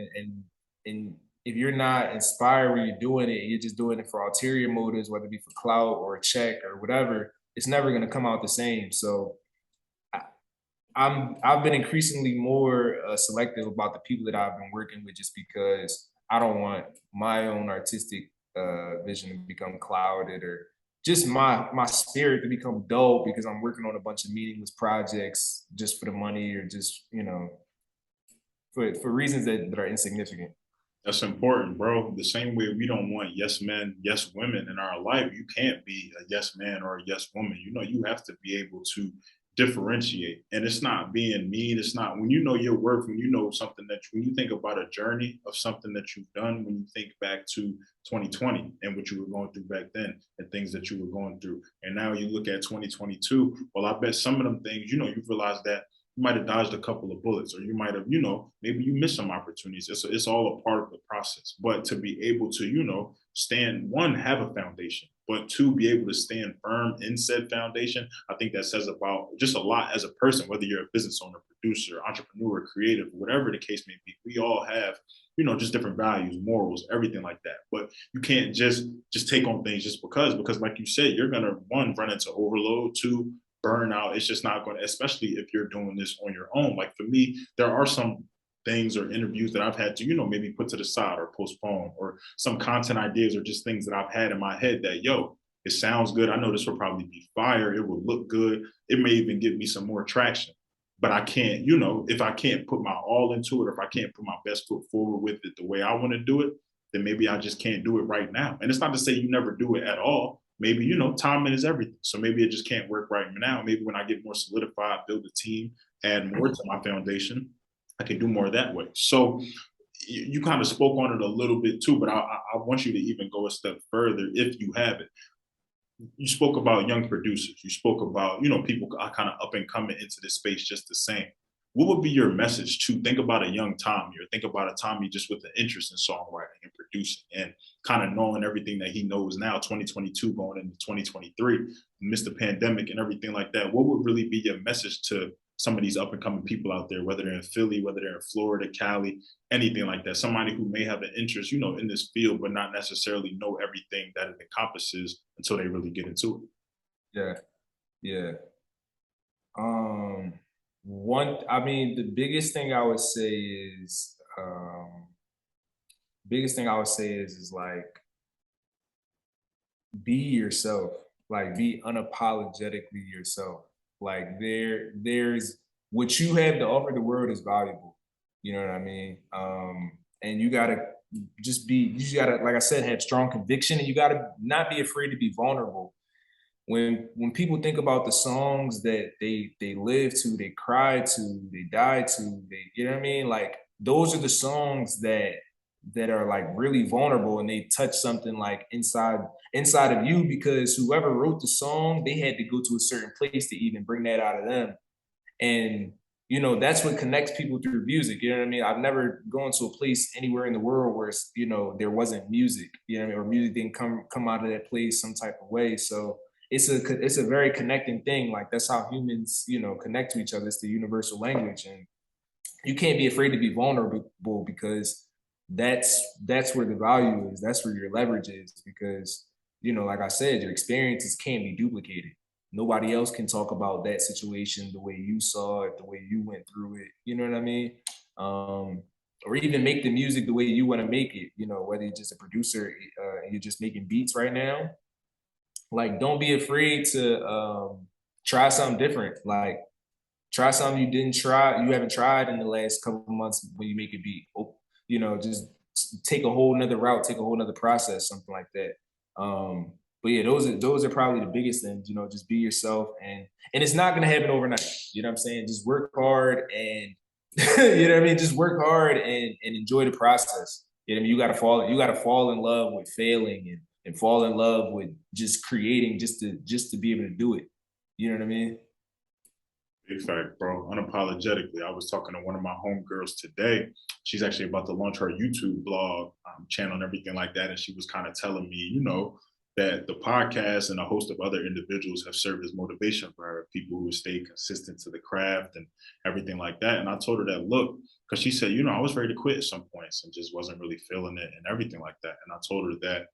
and if you're not inspired when you're doing it, you're just doing it for ulterior motives, whether it be for clout or a check or whatever, it's never going to come out the same. So I've been increasingly more selective about the people that I've been working with, just because I don't want my own artistic vision to become clouded, or just my spirit to become dull, because I'm working on a bunch of meaningless projects just for the money, or just for reasons that are insignificant. That's important, bro. The same way we don't want yes men, yes women in our life, you can't be a yes man or a yes woman. You have to be able to differentiate. And it's not being mean. It's not when you know your worth, when you know something when you think about a journey of something that you've done, when you think back to 2020 and what you were going through back then and things that you were going through. And now you look at 2022. Well, I bet some of them things, you realize that you might have dodged a couple of bullets, or you might have, maybe you missed some opportunities. It's all a part of the process. But to be able to, stand, one, have a foundation, but two, be able to stand firm in said foundation, I think that says about just a lot as a person, whether you're a business owner, producer, entrepreneur, creative, whatever the case may be. We all have, just different values, morals, everything like that. But you can't just take on things just because like you said, you're gonna, one, run into overload, two, burnout. It's just not going to, especially if you're doing this on your own. Like for me, there are some things or interviews that I've had to, maybe put to the side or postpone, or some content ideas or just things that I've had in my head that, it sounds good. I know this will probably be fire. It will look good. It may even give me some more traction. But I can't, if I can't put my all into it, or if I can't put my best foot forward with it the way I want to do it, then maybe I just can't do it right now. And it's not to say you never do it at all. Maybe, timing is everything. So maybe it just can't work right now. Maybe when I get more solidified, build a team, add more to my foundation, I can do more that way. So you kind of spoke on it a little bit too, but I want you to even go a step further if you have it. You spoke about young producers. You spoke about, people are kind of up and coming into this space just the same. What would be your message to think about a young Tommy, or think about a Tommy just with an interest in songwriting and producing, and kind of knowing everything that he knows now, 2022 going into 2023, amidst the pandemic and everything like that? What would really be your message to some of these up and coming people out there, whether they're in Philly, whether they're in Florida, Cali, anything like that? Somebody who may have an interest, in this field, but not necessarily know everything that it encompasses until they really get into it. Yeah, yeah. I mean, the biggest thing I would say is, like, be yourself, like be unapologetically yourself. Like there's what you have to offer the world is valuable. You know what I mean? And you gotta you just gotta, like I said, have strong conviction, and you gotta not be afraid to be vulnerable. When people think about the songs that they live to, they cry to, they die to, you know what I mean? Like those are the songs that are like really vulnerable, and they touch something like inside of you, because whoever wrote the song, they had to go to a certain place to even bring that out of them. And that's what connects people through music. You know what I mean? I've never gone to a place anywhere in the world where there wasn't music, or music didn't come out of that place some type of way. So it's a very connecting thing. Like that's how humans, connect to each other. It's the universal language. And you can't be afraid to be vulnerable, because that's where the value is. That's where your leverage is, because like I said, your experiences can't be duplicated. Nobody else can talk about that situation the way you saw it, the way you went through it. You know what I mean? Or even make the music the way you want to make it. Whether you're just a producer and you're just making beats right now, like don't be afraid to try something different. Like try something you haven't tried in the last couple of months when you make a beat. Just take a whole nother route, take a whole nother process, something like that. But yeah, those are probably the biggest things, just be yourself, and it's not gonna happen overnight. You know what I'm saying? Just work hard and you know what I mean? Just work hard and enjoy the process. You know what I mean? You gotta fall in love with failing and fall in love with just creating just to be able to do it. You know what I mean? Big fact, bro. Unapologetically. I was talking to one of my homegirls today. She's actually about to launch her YouTube blog channel and everything like that. And she was kind of telling me, that the podcast and a host of other individuals have served as motivation for her, people who stay consistent to the craft and everything like that. And I told her that, look, because she said, I was ready to quit at some points and just wasn't really feeling it and everything like that. And I told her that,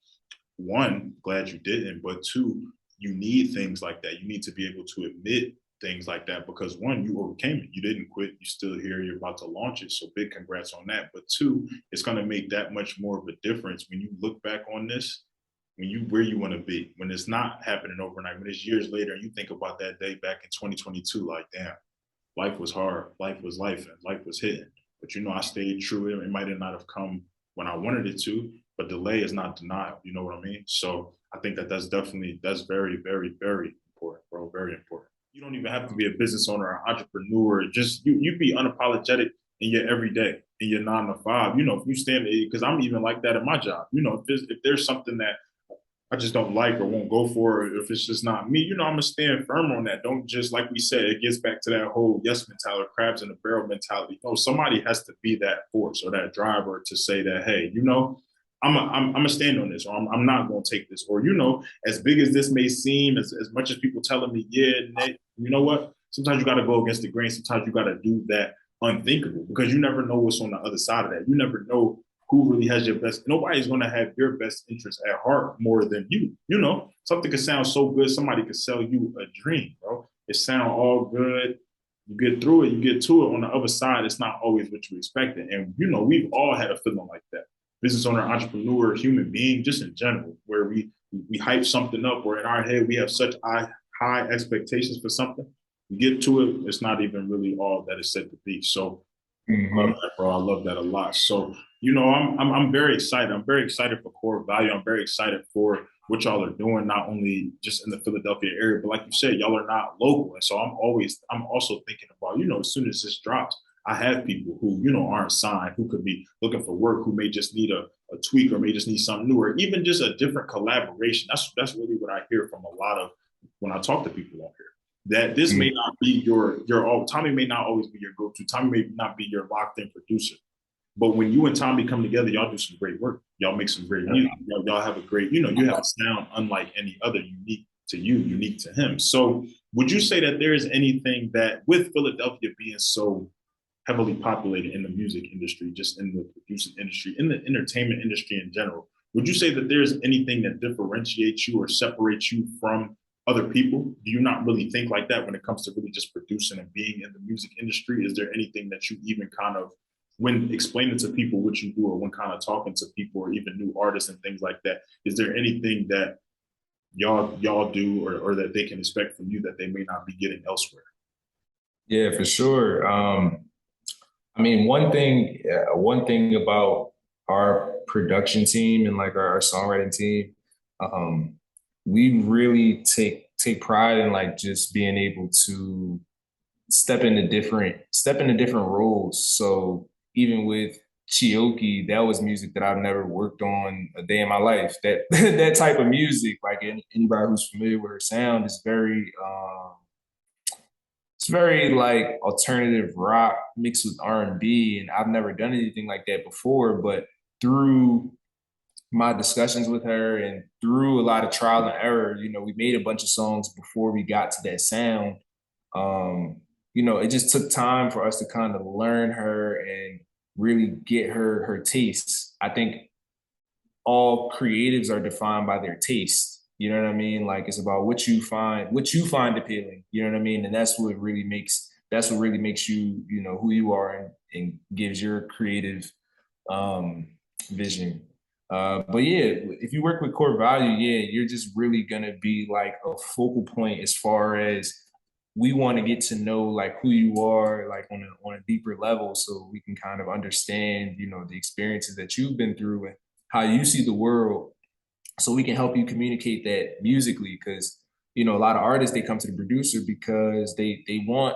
one, glad you didn't, but two, you need things like that. You need to be able to admit things like that because one, you overcame it. You didn't quit. You're still here. You're about to launch it. So big congrats on that. But two, it's going to make that much more of a difference when you look back on this, when you where you want to be, when it's not happening overnight, when it's years later and you think about that day back in 2022, like, damn, life was hard, life was life, and life was hitting. But I stayed true. It might not have come when I wanted it to, but delay is not denial. You know what I mean? So I think that's very, very, very important, bro. Very important. You don't even have to be a business owner or entrepreneur. Just you be unapologetic in your everyday, in your 9 to 5. If you stand, because I'm even like that in my job. If there's something that I just don't like or won't go for it, if it's just not me, I'm gonna stand firm on that. Don't just, like we said, it gets back to that whole yes mentality, crabs in the barrel mentality. No, somebody has to be that force or that driver to say that, hey, I'm gonna stand on this, or I'm not gonna take this, or as big as this may seem, as much as people telling me, yeah, Nate, you know what? Sometimes you got to go against the grain. Sometimes you got to do that unthinkable because you never know what's on the other side of that. You never know who really has your best. Nobody's going to have your best interest at heart more than you. Something could sound so good, somebody could sell you a dream, bro. It sound all good. You get through it, you get to it. On the other side, it's not always what you expected. And we've all had a feeling like that. Business owner, entrepreneur, human being, just in general, where we hype something up, or in our head we have such high expectations for something. You get to it, it's not even really all that it's said to be. So I love that, bro. I love that a lot. So, I'm very excited. I'm very excited for Core Valu. I'm very excited for what y'all are doing, not only just in the Philadelphia area, but like you said, y'all are not local. And so I'm also thinking about, as soon as this drops, I have people who, aren't signed, who could be looking for work, who may just need a tweak or may just need something new, or even just a different collaboration. That's really what I hear from a lot of when I talk to people on here. That this may not be your all. Tommy may not always be your go-to. Tommy may not be your locked-in producer. But when you and Tommy come together, y'all do some great work. Y'all make some great music. Y'all have a great, you have a sound unlike any other, unique to you, unique to him. So would you say that there is anything that, with Philadelphia being so heavily populated in the music industry, just in the producing industry, in the entertainment industry in general, would you say that there's anything that differentiates you or separates you from other people? Do you not really think like that when it comes to really just producing and being in the music industry? Is there anything that you even kind of, when explaining to people what you do, or when kind of talking to people or even new artists and things like that, is there anything that y'all do, or that they can expect from you that they may not be getting elsewhere? Yeah, for sure. I mean, one thing about our production team and like our songwriting team, um, we really take pride in like just being able to step into different roles. So even with Chioki, that was music that I've never worked on a day in my life. That that type of music, like anybody who's familiar with her sound, is very it's very like alternative rock mixed with R&B, and I've never done anything like that before. But through my discussions with her and through a lot of trial and error, we made a bunch of songs before we got to that sound. Um, it just took time for us to kind of learn her and really get her taste. I think all creatives are defined by their taste. You know what I mean? Like it's about what you find appealing. You know what I mean? And that's what really makes you, who you are, and gives your creative vision. But yeah, if you work with Core Value, yeah, you're just really gonna be like a focal point as far as we want to get to know like who you are, like on a deeper level, so we can kind of understand, you know, the experiences that you've been through and how you see the world, so we can help you communicate that musically. Because you know, a lot of artists, they come to the producer because they want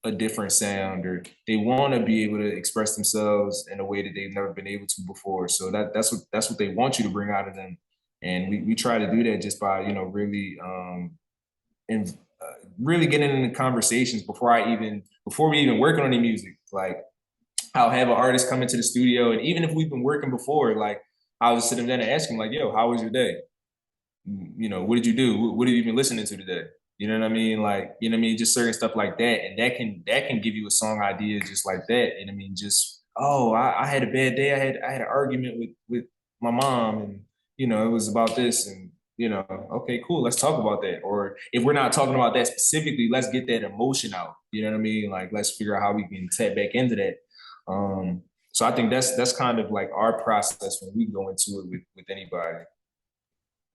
a different sound, or they want to be able to express themselves in a way that they've never been able to before. So that's what they want you to bring out of them, and we try to do that just by, you know, really and really getting into conversations before we even working on the music. Like, I'll have an artist come into the studio, and even if we've been working before, like, I'll just sit them down and ask him like, "Yo, how was your day? You know, what did you do? What have you been listening to today?" You know what I mean? Like, you know what I mean? Just certain stuff like that. And that can give you a song idea just like that. And I mean, just, oh, I had a bad day. I had an argument with my mom, and you know, it was about this, and you know, okay, cool, let's talk about that. Or if we're not talking about that specifically, let's get that emotion out. You know what I mean? Like, let's figure out how we can tap back into that. So I think that's kind of like our process when we go into it with anybody.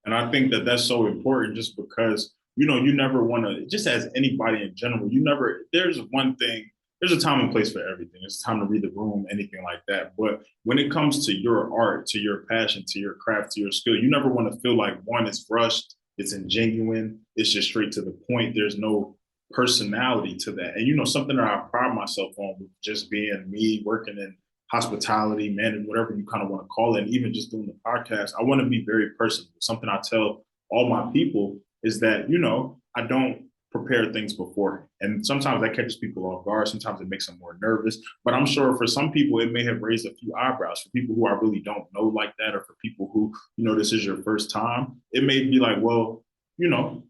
And I think that that's so important just because, you know, you never want to, just as anybody in general, you never, there's one thing, there's a time and place for everything. It's time to read the room, anything like that. But when it comes to your art, to your passion, to your craft, to your skill, you never want to feel like one, it's rushed, it's ingenuine, it's just straight to the point. There's no personality to that. And, you know, something that I pride myself on with just being me, working in hospitality, man, whatever you kind of want to call it, and even just doing the podcast, I want to be very personal. Something I tell all my people is that, you know, I don't prepare things before. And sometimes that catches people off guard. Sometimes it makes them more nervous. But I'm sure for some people, it may have raised a few eyebrows. For people who I really don't know like that, or for people who, you know, this is your first time, it may be like, well, you know,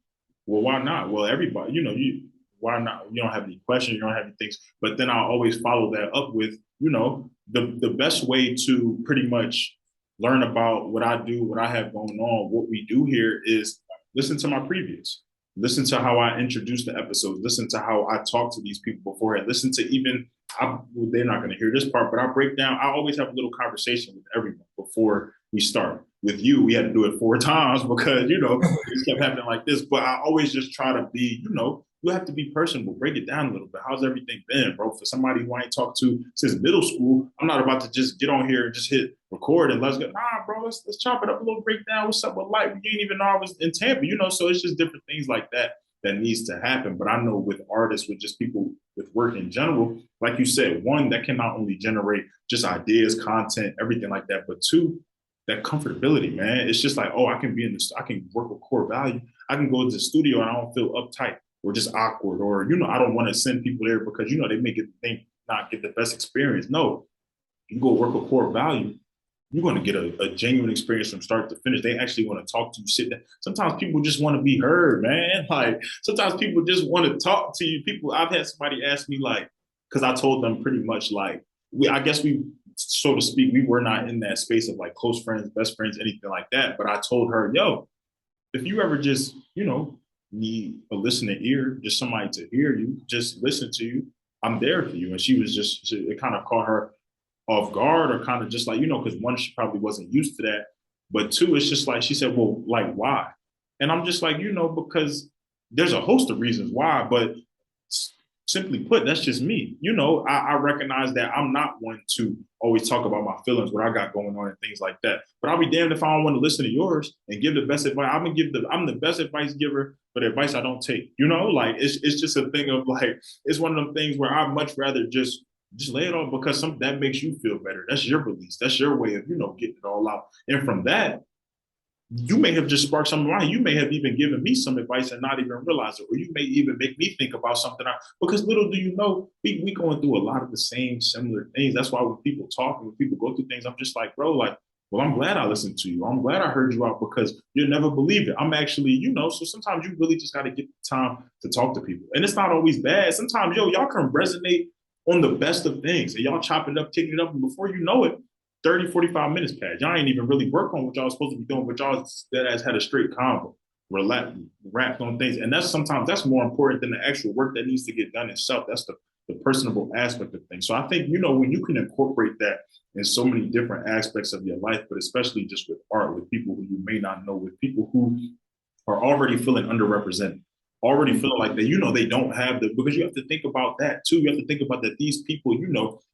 well, why not? Well, everybody, you know, why not? You don't have any questions, you don't have any things. But then I'll always follow that up with, you know, the best way to pretty much learn about what I do, what I have going on, what we do here is listen to my previews. Listen to how I introduce the episodes. Listen to how I talk to these people beforehand. Listen to even, they're not going to hear this part, but I break down. I always have a little conversation with everyone before we start. With you, we had to do it 4 times because, you know, it kept happening like this. But I always just try to be, you know, you have to be personable. Break it down a little bit. How's everything been, bro? For somebody who I ain't talked to since middle school, I'm not about to just get on here and just hit record and let's go. Nah, bro, let's chop it up a little, break down. What's up with life? You didn't even know I was in Tampa, you know. So it's just different things like that that needs to happen. But I know with artists, with just people with work in general, like you said, one, that can not only generate just ideas, content, everything like that, but two, that comfortability, man. It's just like, oh, I can be in this, I can work with Core Value. I can go to the studio and I don't feel uptight or just awkward, or, you know, I don't want to send people there because, you know, they make it think not get the best experience. No, you go work with Core Value, you're going to get a genuine experience from start to finish. They actually want to talk to you, sit there. Sometimes people just want to be heard, man. Like, sometimes people just want to talk to you. People, I've had somebody ask me, like, because I told them pretty much, like, I guess we, so to speak, we were not in that space of like close friends, best friends, anything like that. But I told her, yo, if you ever just, you know, need a listening ear, just somebody to hear you, just listen to you, I'm there for you. And she was just, it kind of caught her off guard, or kind of just like, you know, because one, she probably wasn't used to that. But two, it's just like, she said, well, like, why? And I'm just like, you know, because there's a host of reasons why, but simply put, that's just me. You know, I recognize that I'm not one to always talk about my feelings, what I got going on and things like that. But I'll be damned if I don't want to listen to yours and give the best advice. I'm the best advice giver, but advice I don't take. You know, like it's just a thing of like, it's one of them things where I'd much rather just lay it off, because that makes you feel better. That's your release. That's your way of, you know, getting it all out. And from that, you may have just sparked something right. You may have even given me some advice and not even realize it, or you may even make me think about something. Because little do you know, we going through a lot of the same similar things. That's why when people talk and when people go through things, I'm just like, bro, like, well, I'm glad I listened to you. I'm glad I heard you out, because you'll never believe it. I'm actually, you know, so sometimes you really just got to get the time to talk to people. And it's not always bad. Sometimes, y'all can resonate on the best of things, and y'all chop it up, take it up, and before you know it, 30, 45 minutes past. Y'all ain't even really work on what y'all supposed to be doing, but y'all that has had a straight convo, wrapped on things. And that's more important than the actual work that needs to get done itself. That's the personable aspect of things. So I think, you know, when you can incorporate that in so many different aspects of your life, but especially just with art, with people who you may not know, with people who are already feeling underrepresented, already feeling like that, they don't have because you have to think about that too. You have to think about that these people,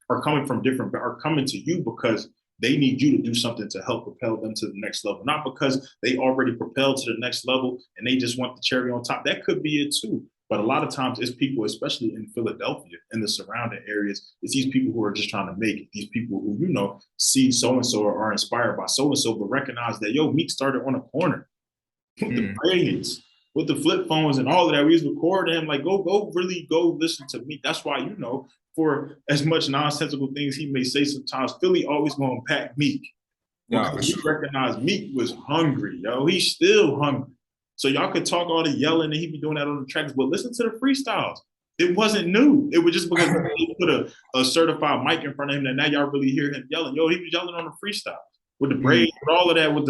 are coming to you because they need you to do something to help propel them to the next level, not because they already propelled to the next level and they just want the cherry on top. That could be it too. But a lot of times it's people, especially in Philadelphia and the surrounding areas, it's these people who are just trying to make it. These people who, see so-and-so or are inspired by so-and-so, but recognize that, Meek started on a corner with the braids, with the flip phones and all of that. We used to record him. Like, really go listen to Meek. That's why, for as much nonsensical things he may say sometimes, Philly always going to pack Meek. Because we recognize Meek was hungry, yo. He's still hungry. So y'all could talk all the yelling and he'd be doing that on the tracks, but listen to the freestyles. It wasn't new. It was just because he put a certified mic in front of him that now y'all really hear him yelling. Yo, he was yelling on the freestyle with the braids, with all of that, with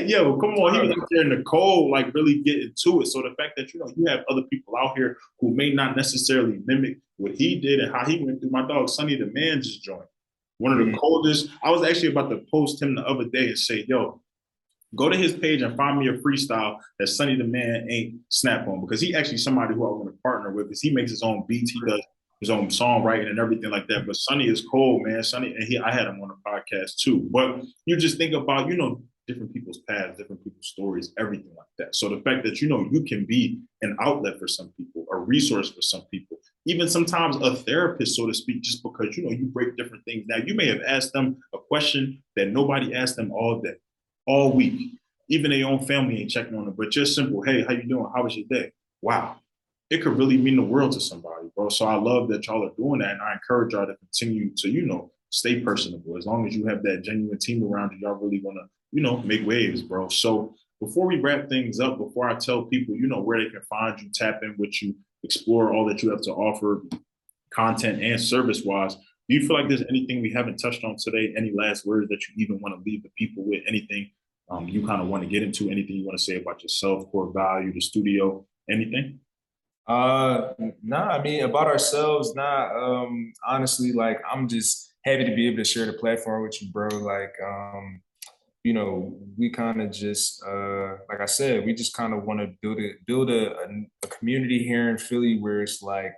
yo, come on, he was out there in the cold, like really getting to it. So the fact that you have other people out here who may not necessarily mimic what he did and how he went through. My dog Sonny the Man just joined. One of the coldest. I was actually about to post him the other day and say, yo, go to his page and find me a freestyle that Sonny the Man ain't snap on, because he actually somebody who I want to partner with, because he makes his own beats, he does his own songwriting and everything like that. But Sonny is cold, man. Sonny, and I had him on a podcast too. But you just think about, different people's paths, different people's stories, everything like that. So the fact that, you can be an outlet for some people, a resource for some people, even sometimes a therapist, so to speak, just because, you break different things. Now, you may have asked them a question that nobody asked them all day, all week. Even their own family ain't checking on them, but just simple, hey, how you doing? How was your day? Wow. It could really mean the world to somebody, bro. So I love that y'all are doing that, and I encourage y'all to continue to, stay personable. As long as you have that genuine team around you, y'all really want to, make waves, bro. So before we wrap things up, before I tell people, where they can find you, tap in with you, explore all that you have to offer, content and service-wise, do you feel like there's anything we haven't touched on today? Any last words that you even want to leave the people with? Anything you kind of want to get into? Anything you want to say about yourself, Core Valu, the studio, anything? Nah, I mean, about ourselves, honestly, like, I'm just happy to be able to share the platform with you, bro. Like, we kind of just, like I said, we just kind of want to build a community here in Philly where it's like,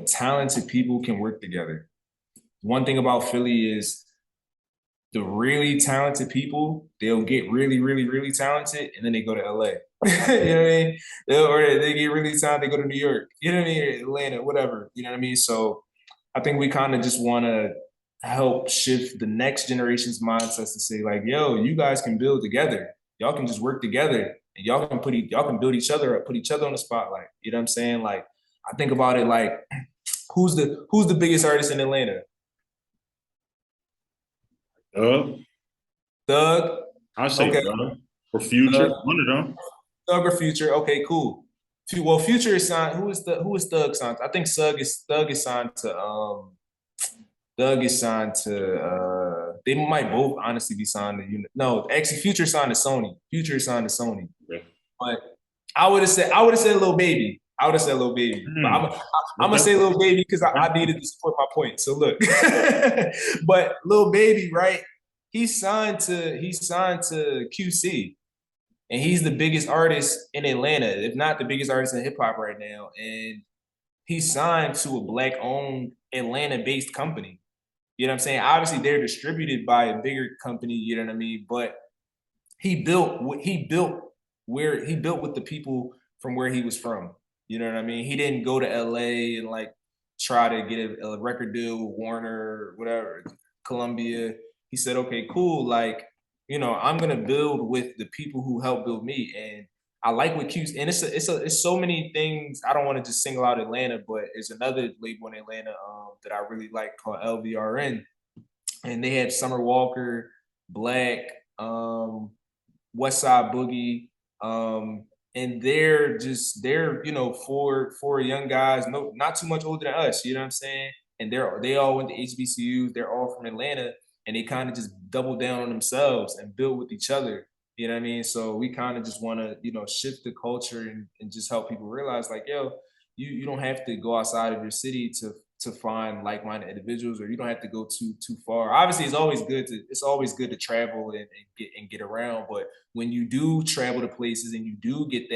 talented people can work together. One thing about Philly is the really talented people, they'll get really, really, really talented, and then they go to LA. You know what I mean? Or they get really talented, they go to New York. You know what I mean? Atlanta, whatever. You know what I mean? So I think we kind of just want to help shift the next generation's mindsets to say, like, yo, you guys can build together. Y'all can just work together, and y'all can build each other up, put each other on the spotlight. You know what I'm saying? Like, I think about it like, who's the biggest artist in Atlanta? Thug. I say Okay. Thug or Future, one of them. Thug or Future. Okay, cool. Well, Future is signed. Who is Thug signed? I think Thug is signed to they might both honestly be signed to no, actually Future signed to Sony. Future signed to Sony. Okay. But I would have said Lil Baby. I would have said Lil Baby. But I'm gonna say Lil Baby because I needed to support my point. So look. But Lil Baby, right? He signed to QC. And he's the biggest artist in Atlanta, if not the biggest artist in hip hop right now. And he signed to a Black-owned Atlanta-based company. You know what I'm saying? Obviously, they're distributed by a bigger company. You know what I mean? But he built with the people from where he was from. You know what I mean? He didn't go to LA and like try to get a record deal with Warner, whatever, Columbia. He said, okay, cool. Like, I'm gonna build with the people who helped build me, and I like what Q's. And it's so many things. I don't want to just single out Atlanta, but there's another label in Atlanta that I really like called LVRN, and they had Summer Walker, Black, West Side Boogie, and they're four young guys, not too much older than us. You know what I'm saying? And they all went to HBCUs. They're all from Atlanta. And they kind of just double down on themselves and build with each other. You know what I mean? So we kind of just want to, shift the culture and just help people realize, like, yo, you don't have to go outside of your city to to find like-minded individuals, or you don't have to go too far. Obviously, it's always good to travel and get around. But when you do travel to places and you do get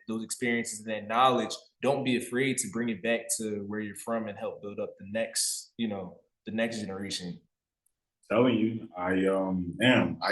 those experiences and that knowledge, don't be afraid to bring it back to where you're from and help build up the next generation. Telling you, I am.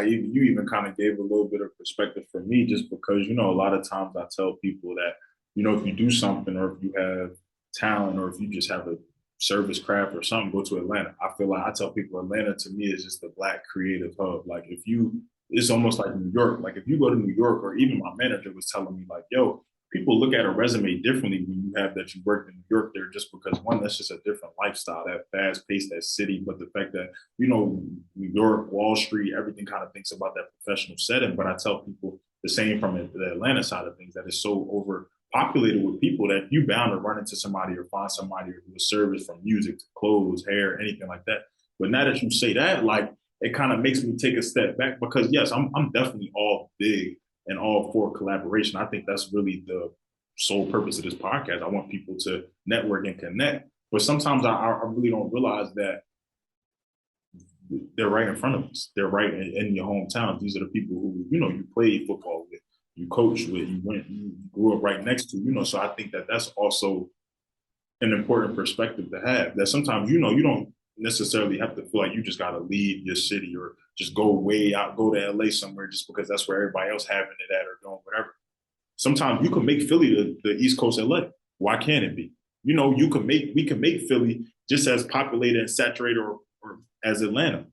You even kind of gave a little bit of perspective for me, just because a lot of times I tell people that if you do something, or if you have talent, or if you just have a service craft or something, go to Atlanta. I feel like I tell people Atlanta to me is just the Black creative hub. Like if you, it's almost like New York. Like if you go to New York, or even my manager was telling me like, yo, people look at a resume differently when you have that you worked in New York there, just because one, that's just a different lifestyle, that fast paced, that city. But the fact that, New York, Wall Street, everything kind of thinks about that professional setting. But I tell people the same from the Atlanta side of things, that it's so overpopulated with people that you bound to run into somebody or find somebody who will service from music to clothes, hair, anything like that. But now that you say that, like, it kind of makes me take a step back, because yes, I'm definitely all big and all for collaboration. I think that's really the sole purpose of this podcast. I want people to network and connect. But sometimes I really don't realize that they're right in front of us. They're right in your hometown. These are the people who, you played football with, you coached with, you grew up right next to. So I think that that's also an important perspective to have. That sometimes, you don't necessarily have to feel like you just got to leave your city, or just go way out, go to LA somewhere just because that's where everybody else having it at or doing whatever. Sometimes you can make Philly the East Coast LA. Why can't it be? We can make Philly just as populated and saturated, or as Atlanta.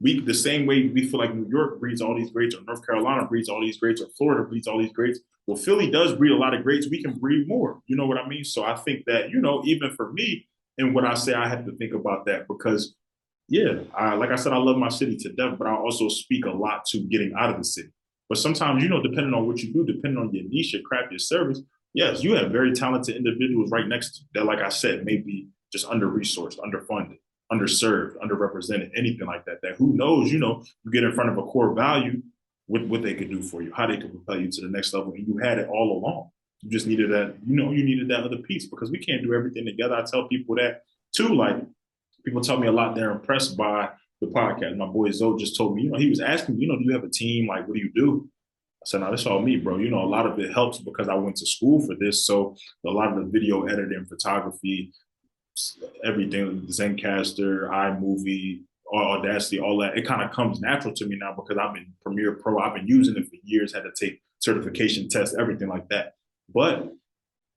We, the same way we feel like New York breeds all these greats, or North Carolina breeds all these greats, or Florida breeds all these greats. Well, Philly does breed a lot of greats. We can breed more. You know what I mean? So I think that, even for me, and what I say, I have to think about that, because, yeah, like I said, I love my city to death, but I also speak a lot to getting out of the city. But sometimes, depending on what you do, depending on your niche, your craft, your service, yes, you have very talented individuals right next to you that, like I said, may be just under resourced, underfunded, underserved, underrepresented, anything like that. That who knows, you get in front of a core value, what they could do for you, how they could propel you to the next level. And you had it all along. You just needed that, you needed that other piece, because we can't do everything together. I tell people that too. Like, people tell me a lot they're impressed by the podcast. My boy Zoe just told me, he was asking me, do you have a team? Like, what do you do? I said, no, that's all me, bro. A lot of it helps because I went to school for this. So a lot of the video editing, photography, everything, Zencaster, iMovie, Audacity, all that, it kind of comes natural to me now, because I've been Premiere Pro. I've been using it for years, had to take certification tests, everything like that. But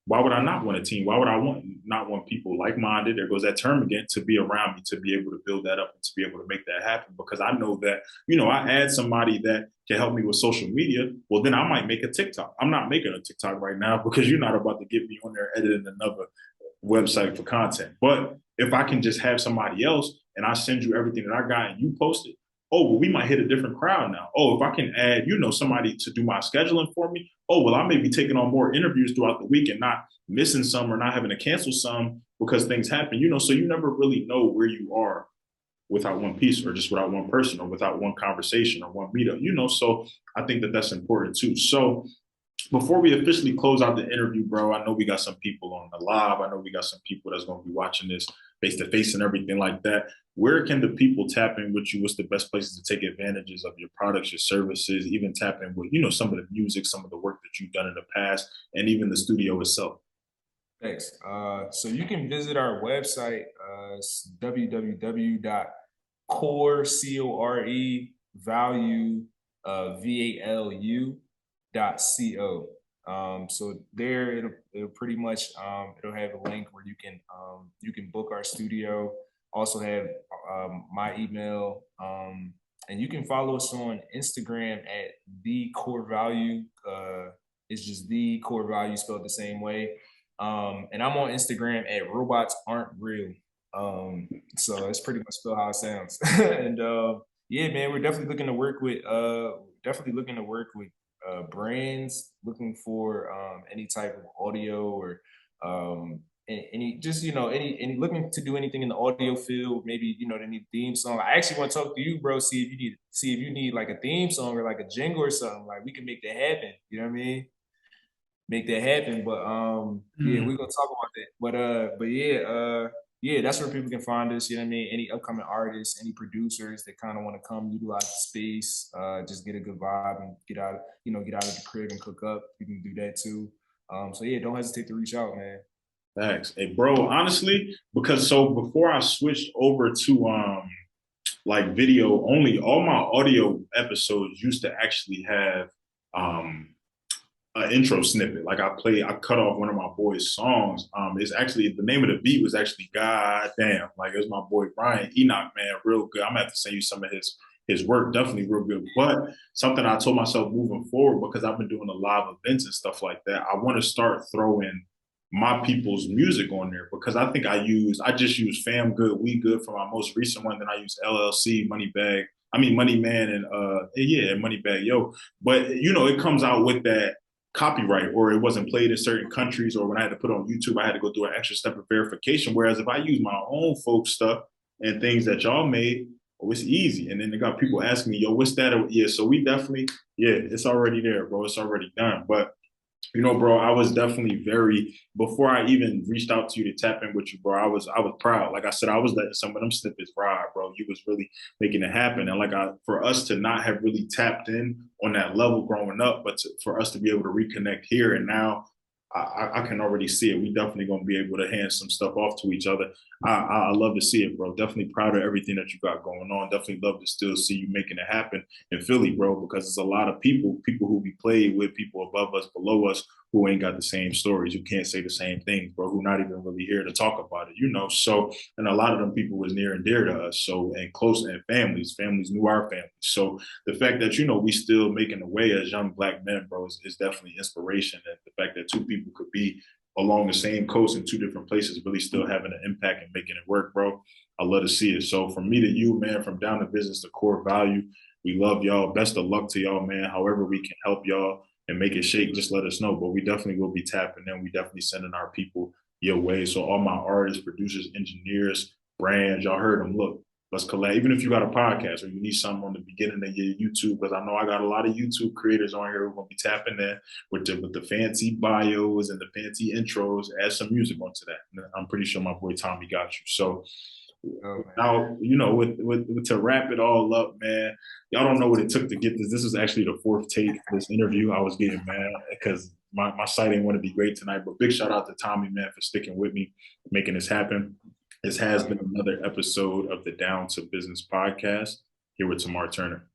why would I not want a team? Why would I not want people like-minded? There goes that term again, to be around me, to be able to build that up and to be able to make that happen. Because I know that, I add somebody that can help me with social media. Well, then I might make a TikTok. I'm not making a TikTok right now, because you're not about to get me on there editing another website for content. But if I can just have somebody else and I send you everything that I got and you post it, oh, well, we might hit a different crowd now. Oh, if I can add, somebody to do my scheduling for me, oh, well, I may be taking on more interviews throughout the week and not missing some, or not having to cancel some because things happen, so you never really know where you are without one piece, or just without one person, or without one conversation or one meetup, so I think that that's important too. So before we officially close out the interview, bro, I know we got some people on the live. I know we got some people that's going to be watching this face to face and everything like that. Where can the people tap in with you? What's the best places to take advantages of your products, your services, even tap in with, some of the music, some of the work that you've done in the past, and even the studio itself? Thanks. So you can visit our website, www.core, value, valu.co. So there it'll pretty much it'll have a link where you can book our studio. Also have my email, and you can follow us on Instagram at the Core Value. It's just the Core Value spelled the same way. And I'm on Instagram at robots aren't real. So it's pretty much still how it sounds. And yeah, man, we're definitely looking to work with brands looking for any type of audio, or any just any looking to do anything in the audio field. Maybe they need a theme song. I actually want to talk to you, bro. See if you need like a theme song or like a jingle or something. Like, we can make that happen. You know what I mean? Make that happen. But yeah, we're gonna talk about that. But yeah, yeah, that's where people can find us. You know what I mean? Any upcoming artists, any producers that kind of want to come utilize the space, just get a good vibe and get out of the crib and cook up. You can do that too. So yeah, don't hesitate to reach out, man. Thanks. Hey, bro, honestly, because so before I switched over to like video only, all my audio episodes used to actually have um an intro snippet. Like I cut off one of my boy's songs. It's actually the name of the beat was actually God Damn. Like it was my boy Brian Enoch, man, real good. I'm gonna have to send you some of his work, definitely real good. But something I told myself moving forward, because I've been doing a lot of events and stuff like that, I want to start throwing my people's music on there because I just use Fam Good, We Good for my most recent one. Then I use LLC, Money Man, and yeah, Money Bag Yo. But you know, it comes out with that copyright, or it wasn't played in certain countries, or when I had to put it on YouTube, I had to go through an extra step of verification. Whereas if I use my own folk stuff and things that y'all made, oh, it's easy. And then they got people asking me, yo, what's that? Yeah, so we definitely, yeah, it's already there, bro. It's already done. But you know, bro, I was definitely very before I even reached out to you to tap in with you, bro. I was proud. Like I said, I was letting some of them snippets ride, bro. You was really making it happen, and for us to not have really tapped in on that level growing up, but for us to be able to reconnect here and now, I can already see it. We definitely gonna be able to hand some stuff off to each other. I love to see it, bro. Definitely proud of everything that you got going on. Definitely love to still see you making it happen in Philly, bro, because there's a lot of people who we played with, people above us, below us, who ain't got the same stories, who can't say the same things, bro, who not even really here to talk about it, you know. So, and a lot of them people was near and dear to us. So, and close, and families knew our families. So the fact that, you know, we still making a way as young Black men, bro, is definitely inspiration. And the fact that two people could be along the same coast in two different places, really still having an impact and making it work, bro. I love to see it. So from me to you, man, from Down to Business to Core Value, we love y'all. Best of luck to y'all, man. However we can help y'all and make it shake, just let us know. But we definitely will be tapping in. We definitely sending our people your way. So all my artists, producers, engineers, brands, y'all heard them. Look, let's collab. Even if you got a podcast or you need something on the beginning of your YouTube, because I know I got a lot of YouTube creators on here who are gonna be tapping in with the fancy bios and the fancy intros. Add some music onto that. And I'm pretty sure my boy Tommy got you. So Oh, now, you know, with to wrap it all up, man, y'all don't know what it took to get this. This was actually the fourth take of this interview. I was getting mad because my site ain't want to be great tonight. But big shout out to Tommy, man, for sticking with me, making this happen. This has been another episode of the Down to Business podcast here with Tamar Turner.